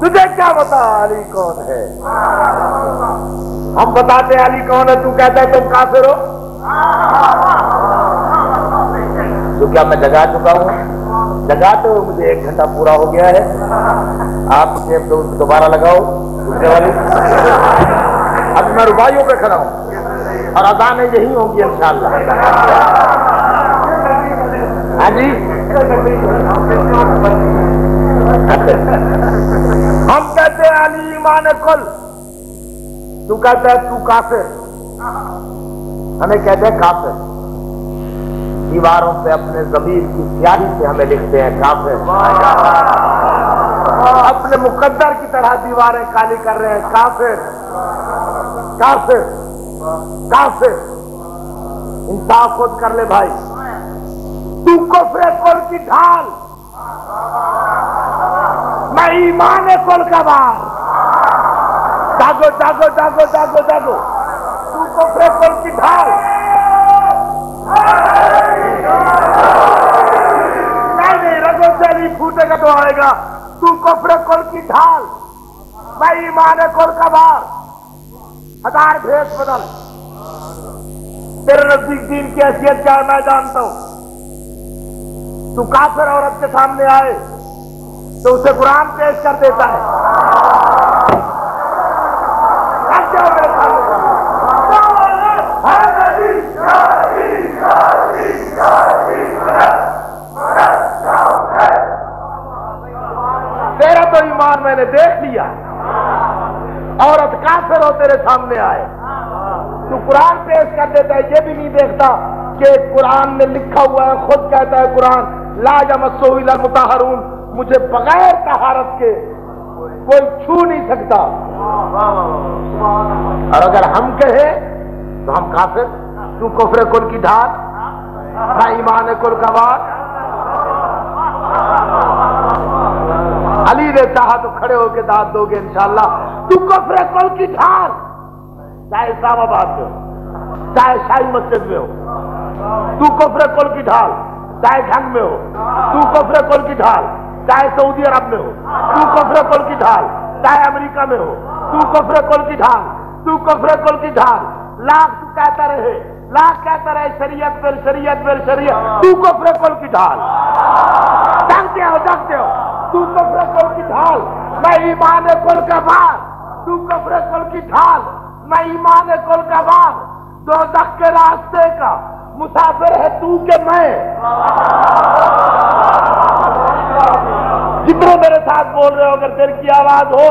تجھے کیا بتا علی کون ہے؟ ہم بتاتے ہیں علی کون ہے، تو کہتا ہے تم کافر ہو. تو کیا میں جگا چکا ہوں؟ جگاتے ہوئے مجھے 1 گھنٹہ پورا ہو گیا ہے. آپ جیب دوبارہ لگاؤ دوسرے والی. اب میں رباعیوں پہ کھڑا ہوں اور اذانیں یہی ہوں گی انشاءاللہ. ہاں جی ہم کہتے ہیں علی ایمان کل، تو کہتا ہے تو کافر. ہمیں کہتے ہیں کافر. دیواروں پہ اپنے ضمیر کی سیاہی سے ہمیں لکھتے ہیں کافر. اپنے مقدر کی طرح دیواریں کالی کر رہے ہیں کافر کافر کافر. انصاف خود کر لے بھائی. تو کفر کل کی ڈھال، میں ایمان کل کا بار. جاگو جاگو جاگو جاگو جاگو. تو کفر کل کی ڈھال. نہیں رگوں سے نہیں پھوٹے گا تو آئے گا. تو کفر کل کی ڈھال، میں ایمان کل کا بار. 1000 بھیس بدل. تیرے نزدیک دین کی حیثیت کیا ہے میں جانتا ہوں. تو کافر عورت کے سامنے آئے تو اسے قرآن پیش کر دیتا ہے. تیرا تو ایمان میں نے دیکھ لیا. عورت کافر ہو تیرے سامنے آئے تو قرآن پیش کر دیتا ہے. یہ بھی نہیں دیکھتا کہ قرآن میں لکھا ہوا ہے، خود کہتا ہے قرآن لا یمسہ الا المطہرون، مجھے بغیر طہارت کے کوئی چھو نہیں سکتا۔ اور اگر ہم کہیں تو ہم کافر، تو کفر کل کی ڈھال، میں ایمان کل کا بات۔ علی نے چاہا تو کھڑے ہو کے داد دو گے انشاءاللہ۔ تو کفر کل کی ڈھال، چاہے اسلام آباد میں ہو، چاہے شاہی مسجد میں ہو، تو کفر کل کی ڈھال، چاہے ڈھنگ میں ہو، تو کفر کل کی ڈھال، چاہے سعودی عرب میں ہو، تو کفر کل کی ڈھال، چاہے امریکہ میں ہو، تو کفر کل کی ڈھال، تو کفر کل کی ڈھال، لاکھ تو کہتا رہے، لاکھ کہتا رہے شریعت بل شریعت بل شریعت، تو کفر کل کی ڈھال، جانتے ہو تو کفر کل کی ڈھال، میں ایمان کل کا بار، تو کفر کل کی ڈھال، میں ایمان کل کا بار، دوزخ کے راستے کا مسافر ہے تو کہ میں۔ جتنے میرے ساتھ بول رہے ہو، اگر دل کی آواز ہو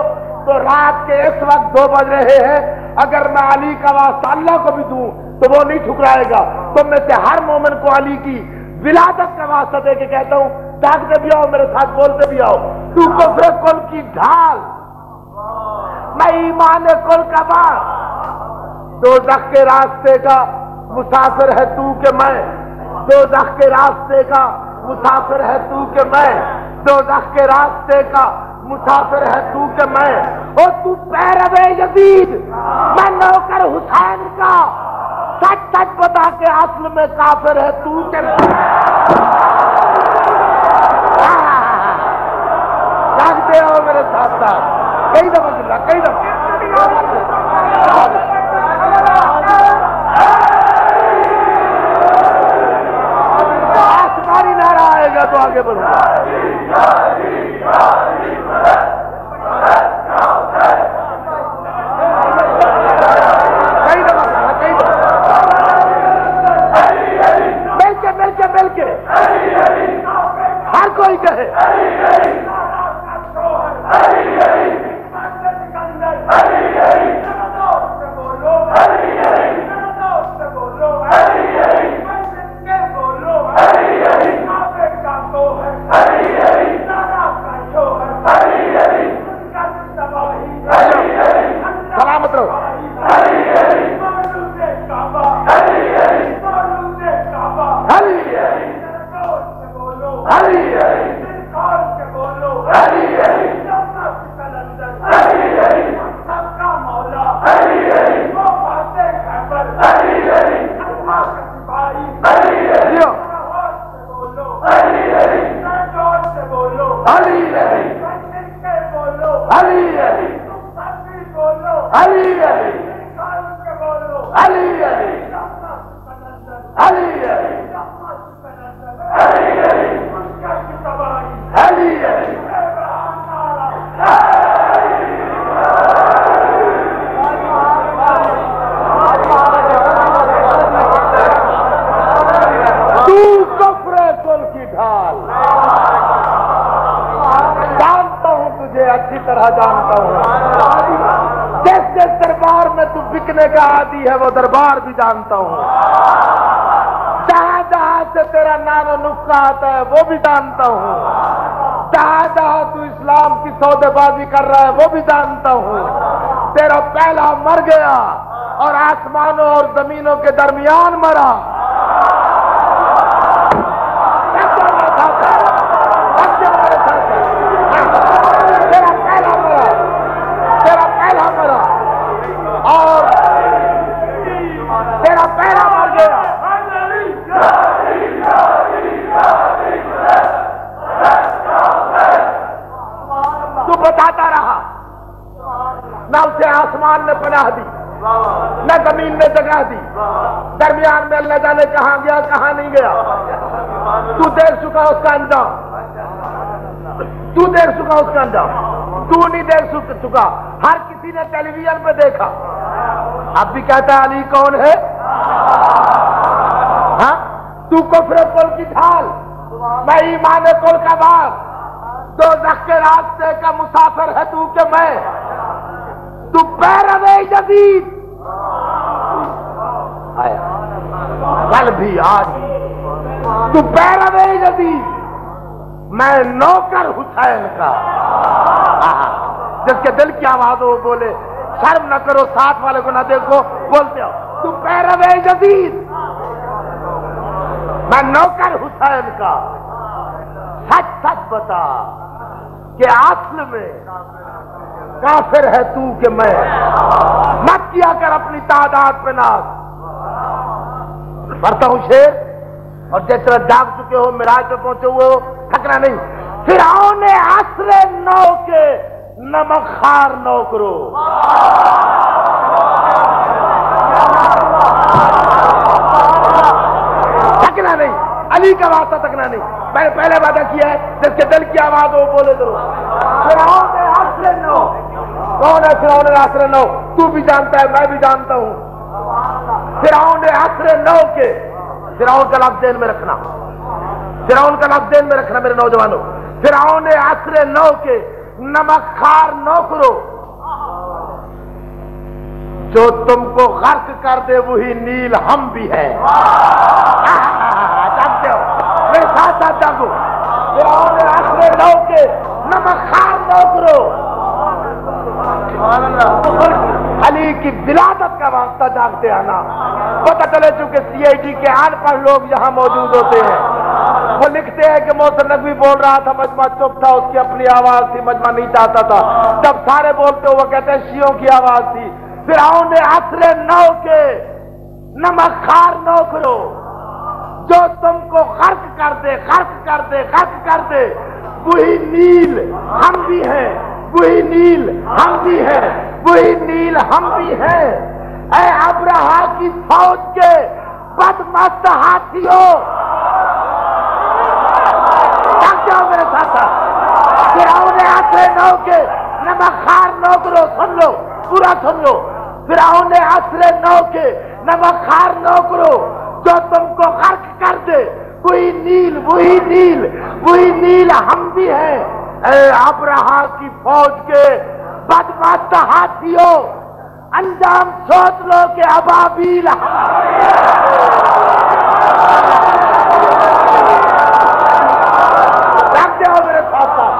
تو رات کے اس وقت 2 بج رہے ہیں، اگر میں علی کا واسطہ اللہ کو بھی دوں تو وہ نہیں ٹھکرائے گا۔ تم میں سے ہر مومن کو علی کی ولادت کا واسطہ دے کے کہتا ہوں، جاگتے بھی آؤ، میرے ساتھ بولتے بھی آؤ، تو کفر کل کی ڈھال، میں ایمان کل کا بار، دوزخ کے راستے کا مسافر ہے تو کہ میں، دوزخ کے راستے کا مسافر ہے تو کہ میں، دوزخ کے راستے کا مسافر ہے تو کہ میں، اور تو پیرو یزید، میں نوکر حسین کا، سچ سچ بتا کے اصل میں کافر ہے تو کہ میں۔ جاگتے ہو میرے ساتھ ساتھ، کئی دفعہ چلا، کئی دفعہ آسمانی نعرہ آئے گا تو آگے بڑھو گا۔ مل کے ہر کوئی کہے سلامت رہو۔ جانتا ہوں جس جس دربار میں تو بکنے کا عادی ہے وہ دربار بھی جانتا ہوں، جہاں جہاں سے تیرا نام و نسخہ آتا ہے وہ بھی جانتا ہوں، جہاں جہاں تو اسلام کی سودے بازی کر رہا ہے وہ بھی جانتا ہوں۔ تیرا پہلا مر گیا اور آسمانوں اور زمینوں کے درمیان مرا، اور تیرا پہلا مر گیا۔ تو بتاتا رہا، نہ اسے آسمان نے پناہ دی نہ زمین نے جگہ دی، درمیان میں اللہ جانے کہاں گیا کہاں نہیں گیا۔ تو دیکھ چکا اس کا انجام، تو دیکھ چکا اس کا انجام، تو نہیں دیکھ چکا، ہر کسی نے ٹیلی ویژن پہ دیکھا۔ اب بھی کہتا ہے علی کون ہے؟ ہاں، تو کفر کل کی ڈھال، میں ایمان کل کا بار، دوزخ کے راستے کا مسافر ہے تو کہ میں، تو پیرو یزید، کل بھی آج بھی تو پیرو یزید، میں نوکر حسین کا، جس کے دل کی آواز ہو وہ بولے شرم نہ کرو، ساتھ والے کو نہ دیکھو، بولتے ہو تم پیرو یزید، میں نوکر حسین کا۔ سچ سچ بتا کہ اصل میں کافر ہے تو کہ میں؟ مت کیا کر اپنی تعداد پہ ناز۔ پڑھتا ہوں شیر، اور جس طرح جاگ چکے ہو، معراج پہ پہنچے ہوئے ہو، تھکنا نہیں۔ فرعون عصر نو کے نمک خار نوکرو، تھکنا نہیں، علی کا واسطہ تھکنا نہیں۔ میں نے پہلے وعدہ کیا ہے جس کے دل کی آواز ہو بولے ضرور۔ فرعون عصر نو، کون ہے فرعون عصر نو؟ تو بھی جانتا ہے، میں بھی جانتا ہوں۔ فرعون عصر نو کے، فرعون کا لفظ ذہن میں رکھنا، فرعون کا لفظ ذہن میں رکھنا میرے نوجوانوں۔ فرعون عصر نو کے نمک خار نوکرو، جو تم کو غرق کر دے وہی نیل ہم بھی ہیں۔ جانتے ہو، میرے ساتھ ساتھ جاگو۔ فرعون عصر نو کے نمک خار نوکرو، علی کی ولادت کا واسطہ جانتے آنا۔ پتہ چلے چونکہ سی آئی ڈی کے ان پڑھ لوگ یہاں موجود ہوتے ہیں، وہ لکھتے ہیں کہ محسن نقوی بول رہا تھا، مجمع چپ تھا، اس کی اپنی آواز تھی، مجمع نہیں چاہتا تھا۔ جب سارے بولتے ہو وہ کہتے ہیں شیعوں کی آواز تھی۔ فرعون عصر نو کے نمک خار نوکرو، جو تم کو غرق کر دے، غرق کر دے، غرق کر دے، وہی نیل ہم بھی ہیں، وہی نیل ہم بھی ہیں، وہی نیل ہم بھی ہیں۔ اے ابرہا کی فوج کے بدمست ہاتھیوں، میرے ساتھ فرعون عصر نو کے نمک خار نوکرو، سن لو، پورا سن لو۔ فرعون عصر نو کے نمک خار نوکرو، جو تم کو غرق کر دے، وہی نیل، وہی نیل، وہی نیل ہم بھی ہیں۔ اے ابرہا کی فوج کے بدمست ہاتھیوں، انجام سوچ لو کہ ابابیل رکھتے ہو میرے ساتھ ساتھ۔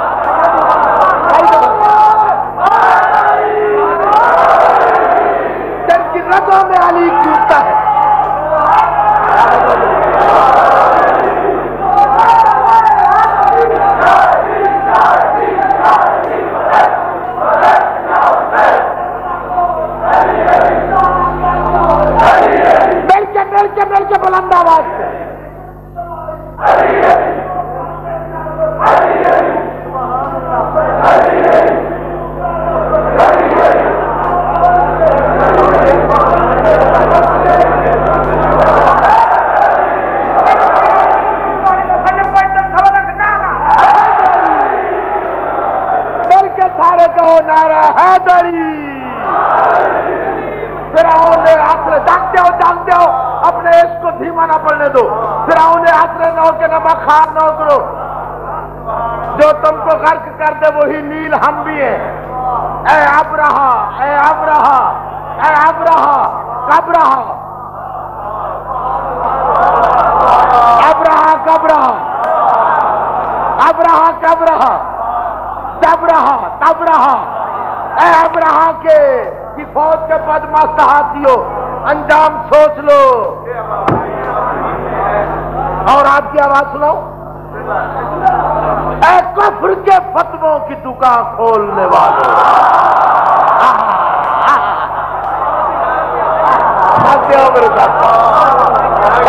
جن کی رگوں میں علی ٹوٹتا ہے، مل کے بلند آواز سے مل کے سارے کہو نعرہ حیدری۔ فرعون عصر، جانتے ہو اپنے عشق کو دھیما نہ پڑنے دو۔ فرعون عصر نو کے نمک خار نوکرو، جو تم کو غرق کر دے وہی نیل ہم بھی ہیں۔ اے ابرہا، اے ابرہا، اے ابرہا، کب رہا؟ ابرہا کب رہا؟ ابرہا کب رہا؟ جب رہا تب رہا۔ اے ابرہا کے کی فوج کے بدمست ہاتھیوں، انجام سوچ لو۔ اور آپ کی آواز سنو، اے کفر کے فتووں کی دکان کھولنے والوں، ہو میرے ساتھ،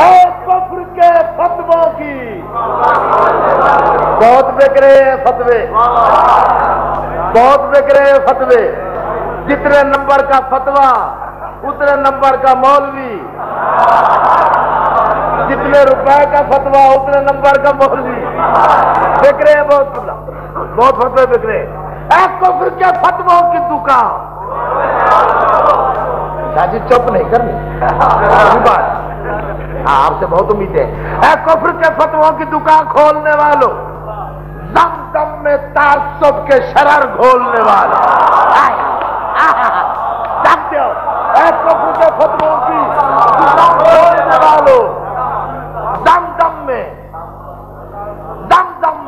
اے کفر کے فتووں کی، بہت بک رہے ہیں فتوے، بہت بک رہے ہیں فتوے۔ جتنے نمبر کا فتوا اتنے نمبر کا مولوی، جتنے روپے کا فتوا اتنے نمبر کا مولوی، بک رہے ہیں بہت فتوے بک رہے ہیں۔ اے کفر کے فتووں کی دکان، شاہ جی چپ نہیں کرنی بات، آپ سے بہت امید ہے۔ اے کفر کے فتووں کی دکان کھولنے والوں، زمزم میں تعصب کے شرر گھولنے والوں، جانتے ہو اے کفر کے فتووں کی دکان کھولنے والوں، زمزم میں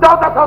1400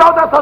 1400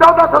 1400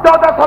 1400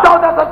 1400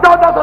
1400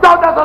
1400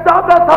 1400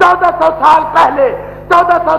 1400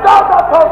1400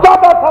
1400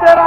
13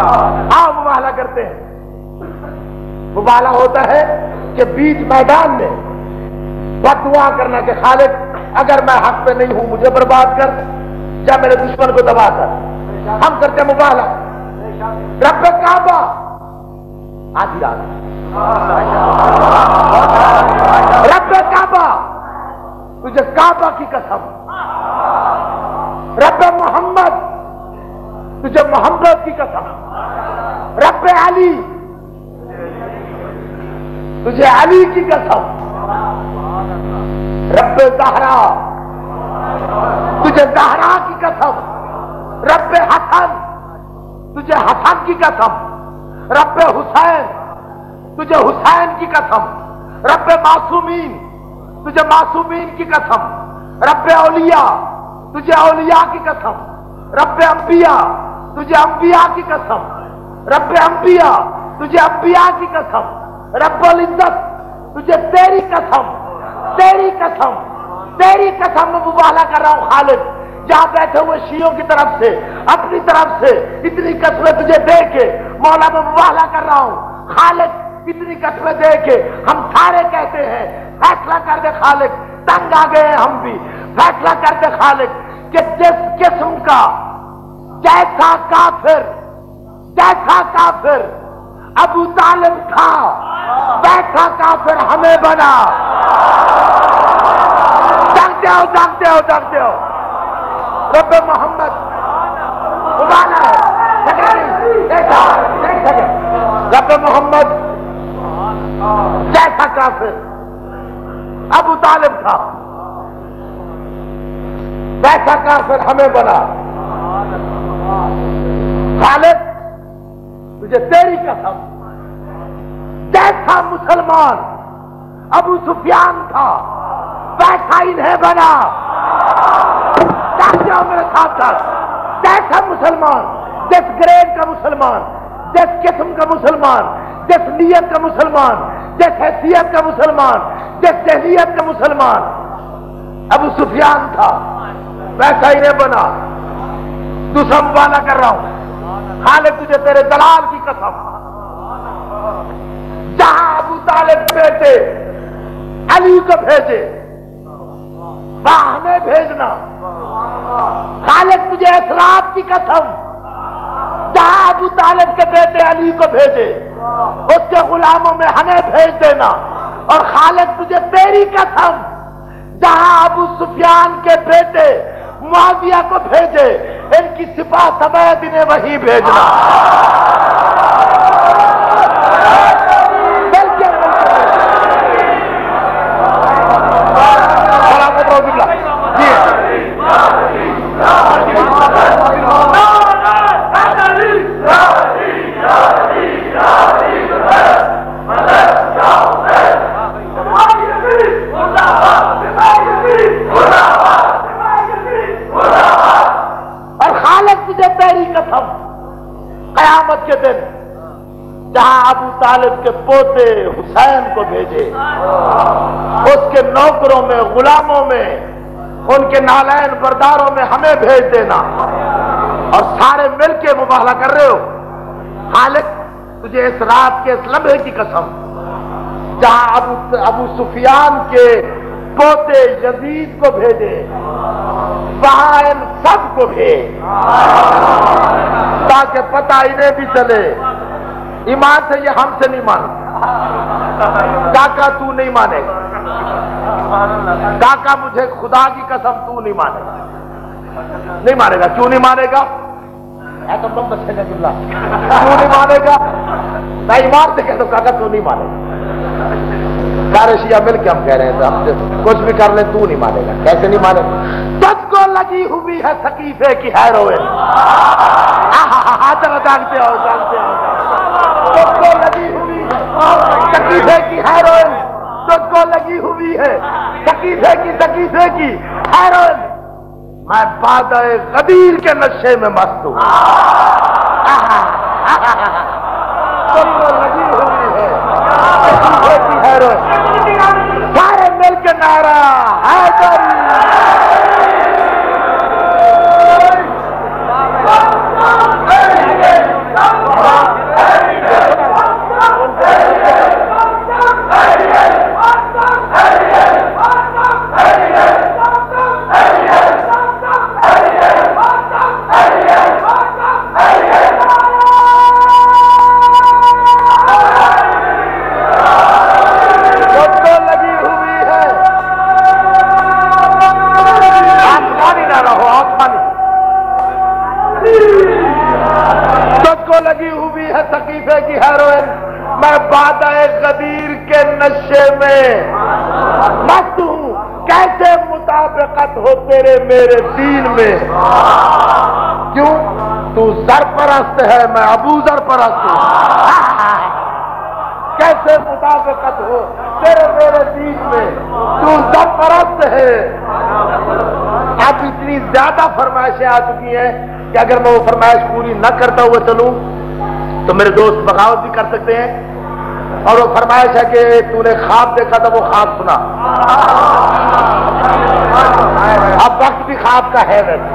آؤ مباہلہ کرتے ہیں. مباہلہ ہوتا ہے کہ بیچ میدان میں بد دعا کرنا کہ خالق اگر میں حق پہ نہیں ہوں مجھے برباد کر یا میرے دشمن کو دبا کر. ہم کرتے ہیں مباہلہ. رب کعبہ آدھی رات, رب کعبہ تجھے کعبہ کی قسم, رب محمد تجھے محمد کی قسم, رب علی تجھے علی کی قسم, رب زہرا تجھے زہرا کی قسم, رب حسن تجھے حسن کی قسم, رب حسین تجھے حسین کی قسم, رب معصومین تجھے معصومین کی قسم, رب اولیاء تجھے اولیاء کی قسم, رب انبیاء تجھے انبیاء کی قسم, رب انبیاء تجھے انبیاء کی قسم, رب العزت تجھے تیری قسم, تیری قسم, تیری قسم میں مباہلہ کر رہا ہوں خالق. جہاں بیٹھے ہوئے شیعوں کی طرف سے اپنی طرف سے اتنی قسمیں تجھے دے کے مولا میں مباہلہ کر رہا ہوں خالق. اتنی قسمیں دے کے ہم سارے کہتے ہیں فیصلہ کر دے خالق, تنگ آ گئے ہیں ہم بھی, فیصلہ کر دے خالق کہ جس قسم کا جیسا کافر ابو طالب تھا ویسا کافر ہمیں بنا. جانتے ہو رب محمد مباہلہ ہے, رب محمد جیسا کافر ابو طالب تھا ویسا کافر ہمیں بنا. خالق تجھے تیری قسم جیسا مسلمان ابو سفیان تھا ویسا انہیں بنا. جانتے ہو میرے ساتھ ساتھ, جیسا مسلمان, جس گریڈ کا مسلمان, جس قسم کا مسلمان, جس نیت کا مسلمان, جس حیثیت کا مسلمان, جس جہلیت کا مسلمان ابو سفیان تھا ویسا انہیں بنا. دوسرا مباہلہ کر رہا ہوں خالق تجھے تیرے دلال کی قسم, جہاں ابو طالب بیٹے علی کو بھیجے وہاں ہمیں بھیجنا. خالق تجھے اسرات کی قسم, جہاں ابو طالب کے بیٹے علی کو بھیجے اس کے غلاموں میں ہمیں بھیج دینا. اور خالق تجھے تیری قسم جہاں ابو سفیان کے بیٹے معاویہ کو بھیجے ان کی سپاہ سمیت انہیں وہی بھیجنا. قیامت کے دن جہاں ابو طالب کے پوتے حسین کو بھیجے اس کے نوکروں میں, غلاموں میں, ان کے نالین برداروں میں ہمیں بھیج دینا. اور سارے مل کے مباہلہ کر رہے ہو خالق تجھے اس رات کے اس لمحے کی قسم جہاں ابو سفیان کے پوتے یزید کو بھیجے وہاں ان سب کو بھیج تاکہ پتہ انہیں بھی چلے. ایمان سے یہ ہم سے نہیں مانا. کاکا تو نہیں مانے گا, کاکا مجھے خدا کی قسم تو نہیں مانے گا, نہیں مانے گا. کیوں نہیں مانے گا؟ ایسا تم بچے گا کیوں نہیں مانے گا؟ میں ایمان سے کہتا ہوں کاکا تو نہیں مانے گا. سارے شیعہ مل کے ہم کہہ رہے ہیں ہم سے کچھ بھی کر لیں تو نہیں مانے گا. کیسے نہیں مانے گا؟ تجھ کو لگی ہوئی ہے ثقیفے کی ہیروئن. جانتے ہو تجھ کو لگی ہوئی ہے ثقیفے کی ہیروئن, تجھ کو لگی ہوئی ہے ثقیفے کی ہیروئن. میں بادہ غدیر کے نشے میں مست ہوں. تجھ کو لگی ہوئی ہے ثقیفے کی ہیروئن. سارے مل کے نعرہ حیدر. کو لگی ہوئی ہے ثقیفے کی ہیروئن، میں بادہ غدیر کے نشے میں مست ہوں، کیسے مطابقت ہو تیرے میرے دین میں؟ کیوں؟ تو زر پرست ہے، میں ابو ذر پرست ہوں، کیسے مطابقت ہو تیرے میرے دین میں؟ تو زر پرست ہے۔ اب اتنی زیادہ فرمائشیں آ چکی ہیں کہ اگر میں وہ فرمائش پوری نہ کرتا ہوا چلوں تو میرے دوست بغاوت بھی کر سکتے ہیں، اور وہ فرمائش ہے کہ تو نے خواب دیکھا تھا، وہ خواب سنا۔ اب وقت بھی خواب کا ہے ویسے۔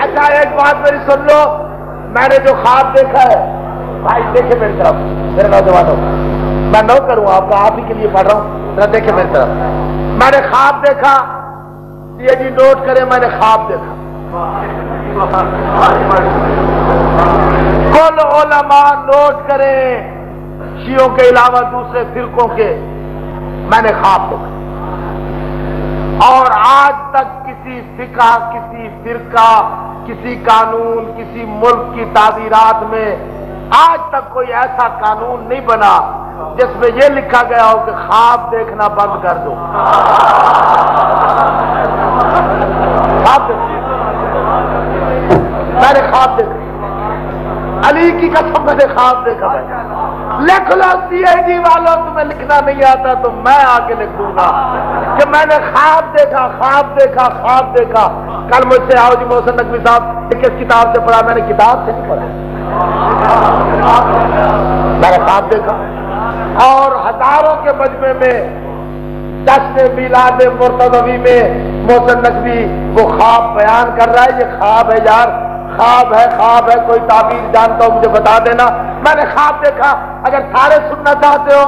اچھا ایک بات میری سن لو، میں نے جو خواب دیکھا ہے، بھائی دیکھے میری طرف، میرے نوجوانوں، میں نو کروں آپ کا، آپ ہی کے لیے پڑھ رہا ہوں، ذرا دیکھے میری طرف۔ میں نے خواب دیکھا، یہ جی نوٹ کریں، میں نے خواب دیکھا۔ کل علماء نوٹ کریں، شیعوں کے علاوہ دوسرے فرقوں کے، میں نے خواب دیکھا، اور آج تک کسی فقہ، کسی فرقہ، کسی قانون، کسی ملک کی تعبیرات میں آج تک کوئی ایسا قانون نہیں بنا جس میں یہ لکھا گیا ہو کہ خواب دیکھنا بند کر دو۔ خواب دیکھا، میں نے خواب دیکھا، علی کی قسم میں نے خواب دیکھا۔ لکھ لو سی آئی ڈی والوں، تمہیں لکھنا نہیں آتا تو میں آ کے لکھ دوں گا کہ میں نے خواب دیکھا، خواب دیکھا، خواب دیکھا۔ کل مجھ سے آؤ جی محسن نقوی صاحب، کس کتاب سے پڑھا؟ میں نے کتاب سے نہیں پڑھا، میں نے خواب دیکھا۔ اور ہزاروں کے مجمع میں جشن میلاد مرتضوی میں محسن نقوی وہ خواب بیان کر رہا ہے۔ یہ خواب ہے یار، خواب ہے، خواب ہے، کوئی تعبیر جانتا ہو مجھے بتا دینا۔ میں نے خواب دیکھا، اگر سارے سننا چاہتے ہو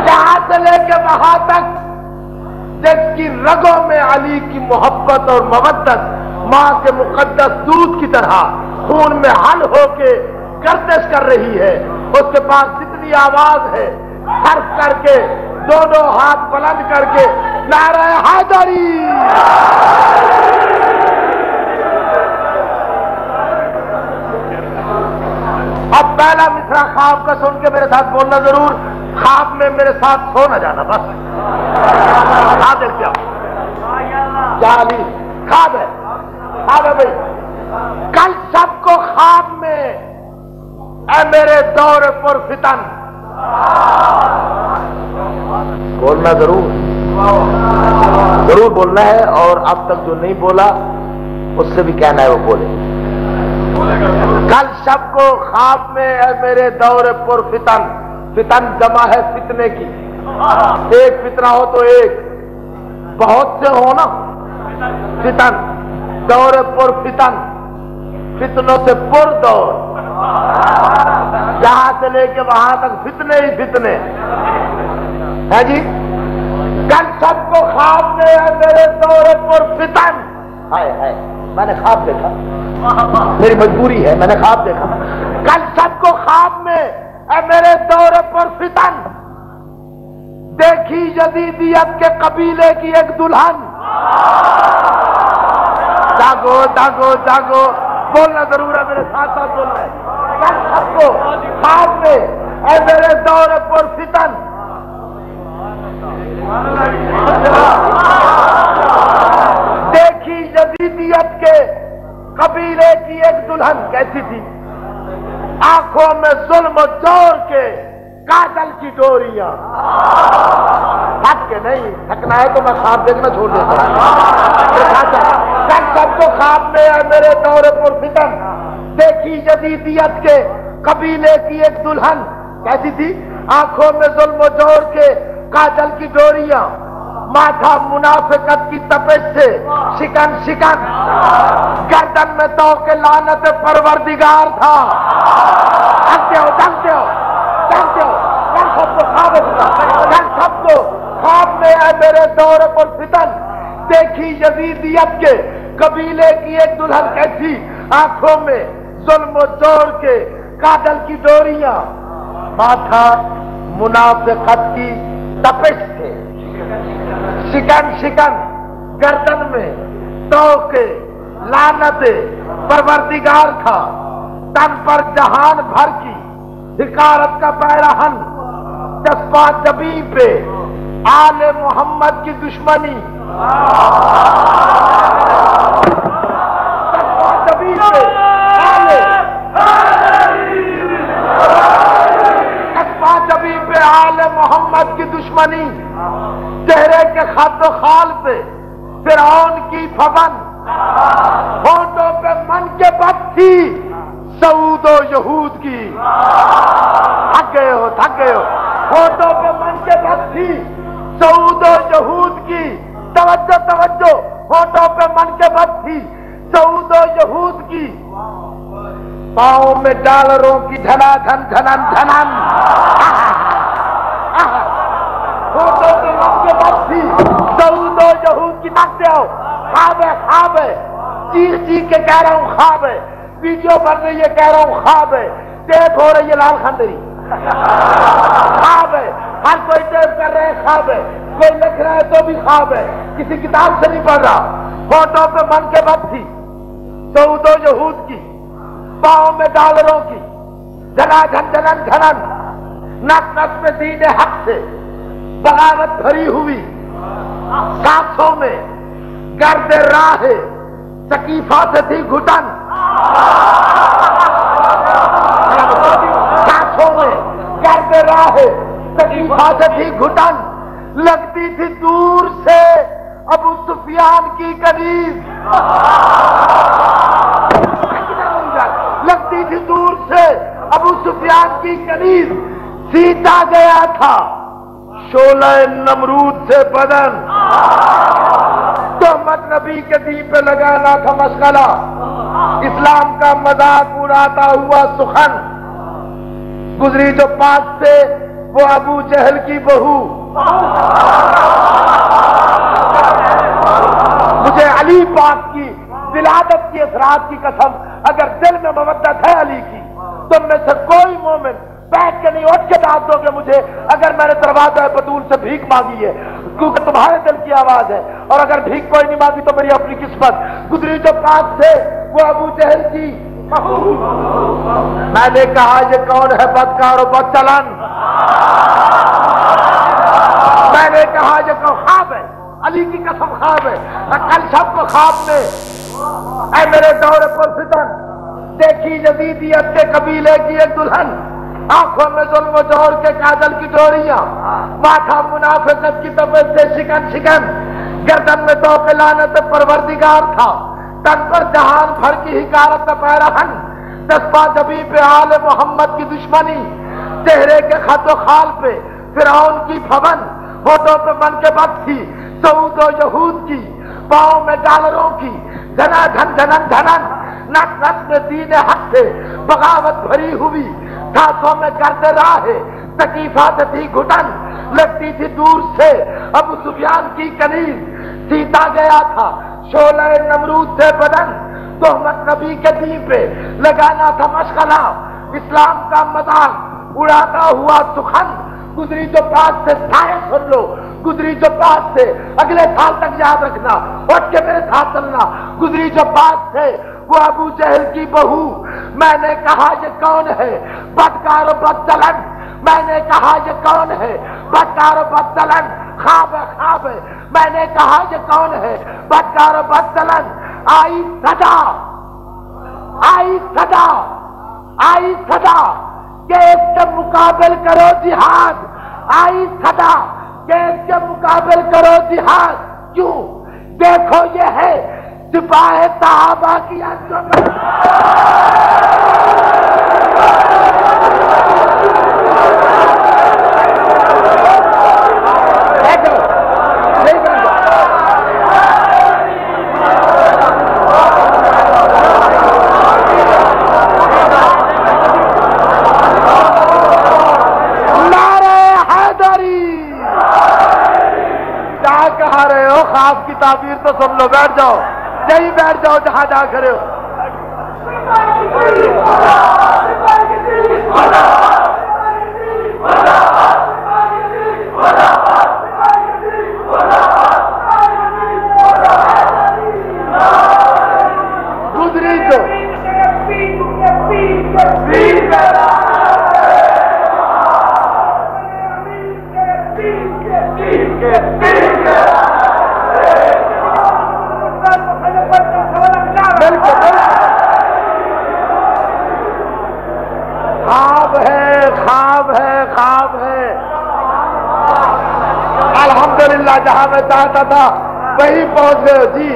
یہاں سے لے کے وہاں تک، جس کی رگوں میں علی کی محبت اور مودت ماں کے مقدس دودھ کی طرح خون میں حل ہو کے گردش کر رہی ہے، اس کے پاس جتنی آواز ہے صرف کر کے دونوں ہاتھ بلند کر کے نعرہ حیدری۔ اب پہلا مصرع خواب کا سن کے میرے ساتھ بولنا ضرور، خواب میں میرے ساتھ سو نہ جانا، بس خواب دیکھتے ہو کیا علی خواب ہے، خواب ہے بھائی۔ کل سب کو خواب میں اے میرے دور پر فتن بولنا ضرور بولنا ہے، اور اب تک جو نہیں بولا اس سے بھی کہنا ہے وہ بولے۔ کل سب کو خواب میں اے میرے دور پر فتن، فتن جمع ہے فتنے کی، ایک فتنہ ہو تو ایک، بہت سے ہو نا فتن، دور پر فتن، فتنوں سے پر دور، یہاں سے لے کے وہاں تک فتنے ہی فتنے ہے جی۔ کل سب کو خواب میں ہے میرے دور پر فتن، ہائے ہائے میں نے خواب دیکھا، میری مجبوری ہے، میں نے خواب دیکھا۔ کل سب کو خواب میں اے میرے دور پر فتن، دیکھی یزیدیت کے قبیلے کی ایک دلہن، جاگو جاگو جاگو، بولنا ضرور ہے، میرے ساتھ ساتھ بولنا ہے۔ کل سب کو خواب میں اے میرے دور پر فتن، دیکھی یزیدیت کے قبیلے کی ایک دلہن، کیسی تھی؟ آنکھوں میں ظلم و جور کے کاجل کی ڈوریاں، تھک کے نہیں، تھکنا ہے تو میں خواب دیکھنا چھوڑ دیتا ہوں۔ کل سب کو خواب میں ہے میرے دور پر فتن، دیکھی یزیدیت کے قبیلے کی ایک دلہن، کیسی تھی؟ آنکھوں میں ظلم و جور کے کاجل کی ڈوریاں، ماتھا منافقت کی تپش سے شکن شکن، گردن میں تو کے لعنت پروردگار تھا۔ جانتے ہو جانتے ہو جانتے ہو، کل سب کو خواب ہے، کل سب کو خواب میں ہے میرے دور پر فتن، دیکھی یزیدیت کے قبیلے کی ایک دلہن، کیسی؟ آنکھوں میں ظلم و جور کے کاجل کی ڈوریاں، ماتھا منافقت کی تپش تھے، شکن شکن گردن میں توقے لعنت پروردگار تھا، تن پر جہان بھر کی حکارت کا پیراہن، چسپاں جبیں پہ آل محمد کی دشمنی، چسپاں جبیں پہ جبیں پہ آل محمد کی دشمنی، چہرے کے خط و خال پہ فرعون کی پھبن، ہونٹوں پہ من کے بد تھی سعود و یہود کی، تھک گئے ہو ہونٹوں پہ من کے بد تھی سعود و یہود کی، توجہ توجہ، ہونٹوں پہ من کے بد تھی سعود و یہود کی، پاؤں میں ڈالروں کی جھنا جھن جھنن جھنن، ہونٹوں پہ من کے بد تھی سعود و یہود کی، ناچتے ہو، خواب ہے، چیخ چیخ کے کہہ رہا ہوں خواب ہے، ویڈیو بن رہی ہے کہہ رہا ہوں خواب ہے، ٹیپ ہو رہی ہے لال خندری، خواب ہے، ہر کوئی ٹیپ کر رہے ہیں خواب ہے، کوئی لکھ رہا ہے تو بھی خواب ہے، کسی کتاب سے نہیں پڑھ رہا، ہونٹوں پہ من کے بد تھی سعود و یہود کی، پاؤں میں ڈالروں کی جھنا جھن جھنن جھنن، نس نس میں دین حق سے بغاوت بھری ہوئی، سانسوں میں گرد راہ سقیفہ سے تھی گھٹن، سانسوں میں گرد راہ سقیفہ سے تھی گھٹن، لگتی تھی دور سے ابو سفیان کی کنیز، لگتی تھی دور سے ابو سفیان کی کنیز، سیتا گیا تھا شعلہ نمرود سے بدن، تہمت نبی کے دین پہ لگانا تھا مشغلہ، اسلام کا مذاق اڑاتا ہوا سخن، گزری جو پاس سے وہ ابو جہل کی بہو، مجھے علی پاک کی ولادت کی اثرات کی قسم، اگر دل میں مودت ہے علی کی، تم میں سے کوئی مومن بیٹھ کے نہیں اٹھ کے داد دو گے مجھے اگر میں نے دروازہ بطول سے بھیک مانگی ہے، کیونکہ تمہارے دل کی آواز ہے، اور اگر بھیک کوئی نہیں مانگی تو میری اپنی قسمت، گزری جو پاس سے وہ ابو جہل کی، میں نے کہا یہ کون ہے بدکار و بدچلن، میں نے کہا یہ کون، خواب ہے علی کی قسم خواب ہے، کل شب کو خواب میں اے میرے دور پرفتن دیکھی یزیدیت کے قبیلے کی ایک دلہن، آنکھوں میں ظلم و جور کے کاجل کی ڈوریاں، ماتھا منافقت کی طبیعت سے شکن شکن، گردن میں توق لعنت پروردگار تھا، تن پر جہان بھر کی حکارت پیراہن، چسپاں جبیں پہ آل محمد کی دشمنی، چہرے کے خط و خال پہ فرعون کی پھبن، ہونٹوں پہ من کے بد تھی سعود و یہود کی، پاؤں میں ڈالروں کی جھنا جھن جھنن جھنن، نس نس میں دین حق سے بغاوت بھری ہوئی، سانسوں میں گرد راہ سقیفہ سے تھی گھٹن، لگتی تھی دور سے ابو سفیان کی کنیز، سیتا گیا تھا شعلہ نمرود سے بدن، تہمت نبی کے دین پہ لگانا تھا مشغلہ، اسلام کا مذاق اڑاتا ہوا سخن، گزری جو پاس سے سائے سن لو، گزری جو پاس سے اگلے سال تک یاد رکھنا، اٹھ کے میرے ساتھ چلنا، گزری جو پاس سے وہ ابو جہل کی بہو، میں نے کہا یہ کون ہے بدکار و بدچلن، میں نے کہا یہ کون ہے بدکار و بدچلن، خواب ہے خواب ہے، میں نے کہا یہ کون ہے بدکار و بدچلن، آئی صدا آئی صدا آئی صدا کہ اس کے مقابل کرو جہاد، آئی صدا کہ اس کے مقابل کرو جہاد، کیوں دیکھو یہ ہے سپاہ صحابہ کی انجمن، خواب کی تعبیر تو سن لو، بیٹھ جاؤ یہیں بیٹھ جاؤ جہاں جا کھڑے ہو، خواب ہے. الحمدللہ جہاں میں چاہتا تھا وہیں پہنچ گئے. جی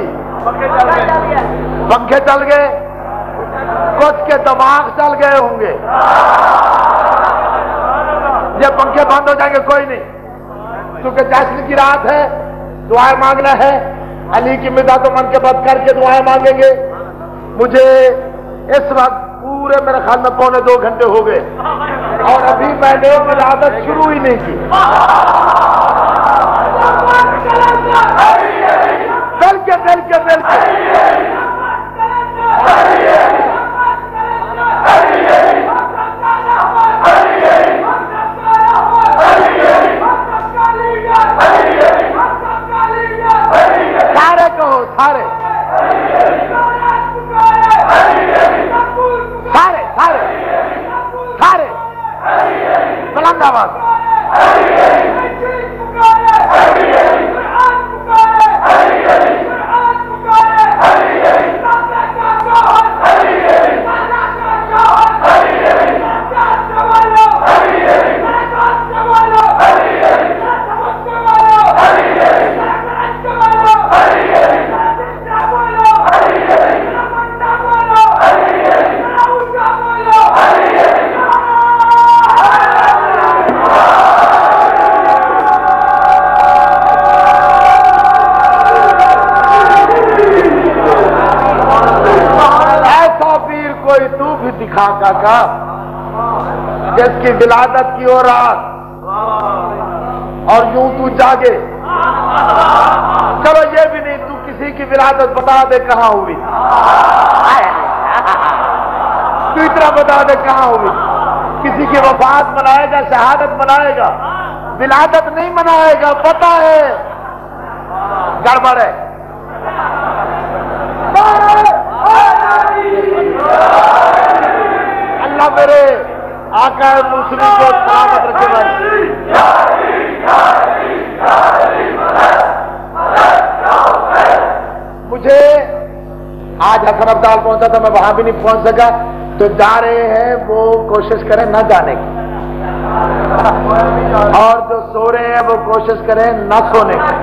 پنکھے چل گئے, کچھ کے دماغ چل گئے ہوں گے. یہ پنکھے بند ہو جائیں گے کوئی نہیں, کیونکہ جشن کی رات ہے, دعائیں مانگنا ہے. علی کی مدحت و منقبت کر کے دعائیں مانگیں گے. مجھے اس وقت پورے میرے خیال میں 2.25 گھنٹے ہو گئے اور ابھی میں نے ولادت شروع ہی نہیں کی. دل کے سارے کہو, سارے بلند آواز. دکھا کا جس کی ولادت کی ہو رات اور یوں تو جاگے. چلو یہ بھی نہیں, تو کسی کی ولادت بتا دے کہاں ہوئی, تو اتنا بتا دے کہاں ہوئی. کسی کی وفات منائے گا, شہادت منائے گا, ولادت نہیں منائے گا. پتہ ہے گڑبڑ ہے. اللہ میرے آقا موسمی کو سلامت رکھے بھائی. مجھے آج حسن ابدال پہنچا تھا, میں وہاں بھی نہیں پہنچ سکا. تو جا رہے ہیں وہ کوشش کریں نہ جانے کی, اور جو سو رہے ہیں وہ کوشش کریں نہ سونے کی.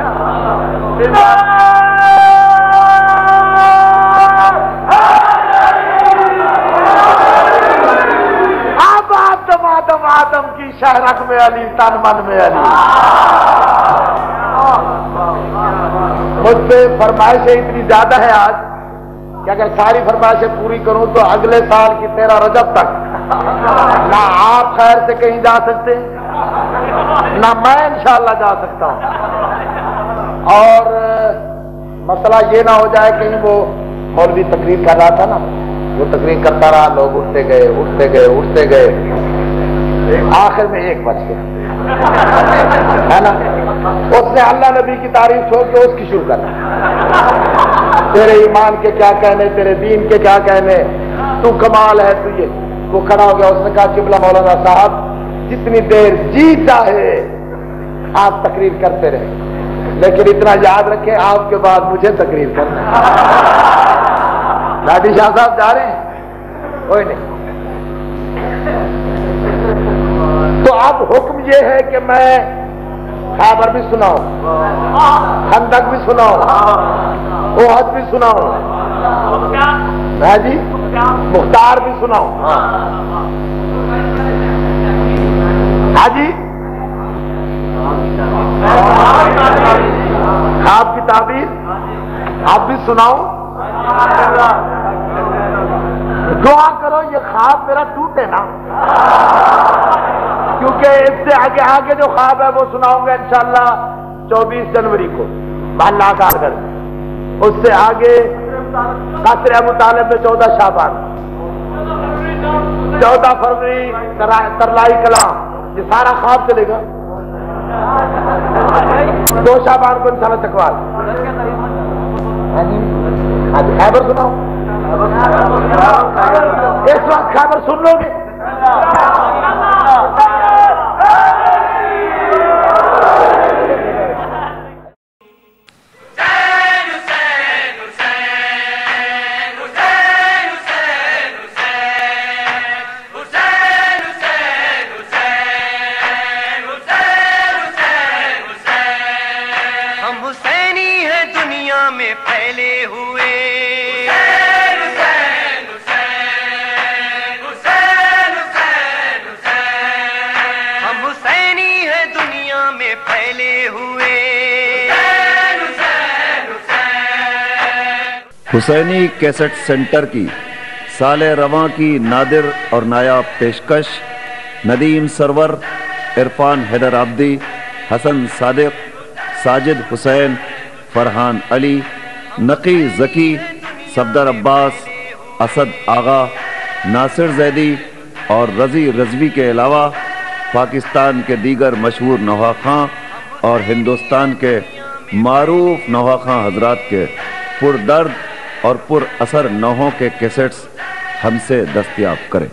آدم کی شہرک میں علی, تن من میں علی. مجھ پہ فرمائشیں اتنی زیادہ ہیں آج کہ اگر ساری فرمائشیں پوری کروں تو اگلے سال کی 13 رجب تک نہ آپ خیر سے کہیں جا سکتے نہ میں انشاءاللہ جا سکتا ہوں. اور مسئلہ یہ نہ ہو جائے کہیں وہ مولوی تقریر کر رہا تھا نا, وہ تقریر کرتا رہا, لوگ اٹھتے گئے آخر میں 1 بج گیا ہے نا. اس نے اللہ نبی کی تعریف چھوڑ کے اس کی شروع کرنا, تیرے ایمان کے کیا کہنے, تیرے دین کے کیا کہنے, تو کمال ہے تو یہ. وہ کھڑا ہو گیا, اس نے کہا قبلہ مولانا صاحب جتنی دیر جی چاہے آپ تقریر کرتے رہے, لیکن اتنا یاد رکھیں آپ کے بعد مجھے تقریر کرنا ہے. لاڈی شاہ صاحب جا رہے ہیں, کوئی نہیں. تو اب حکم یہ ہے کہ میں خیبر بھی سناؤں, خندق بھی سناؤں, احد بھی سناؤں, ہے جی مختار بھی سناؤں. ہاں جی خواب کی تعبیر آپ بھی سناؤں. دعا کرو یہ خواب میرا ٹوٹے نا, کیونکہ اس سے آگے جو خواب ہے وہ سناؤں گا انشاءاللہ 24 جنوری کو محلہ کارگر. اس سے آگے قصر ابو طالب میں 14 شعبان, 14 فروری ترلائی کلام. یہ سارا خواب چلے گا. 2 شعبان کو انشاءاللہ چکوال. خیبر سناؤ, اس وقت خیبر سن لو گے. پھیلے ہوئے حسینی کیسٹ سینٹر کی سال رواں کی نادر اور نایاب پیشکش ندیم سرور، عرفان حیدر عابدی، حسن صادق، ساجد حسین، فرحان علی، نقی ذکی، صفدر عباس، اسد آغا، ناصر زیدی اور رضی رضوی کے علاوہ پاکستان کے دیگر مشہور نواخواں اور ہندوستان کے معروف نواخواں حضرات کے پردرد اور پر اثر نوحوں کے کیسٹس ہم سے دستیاب کریں۔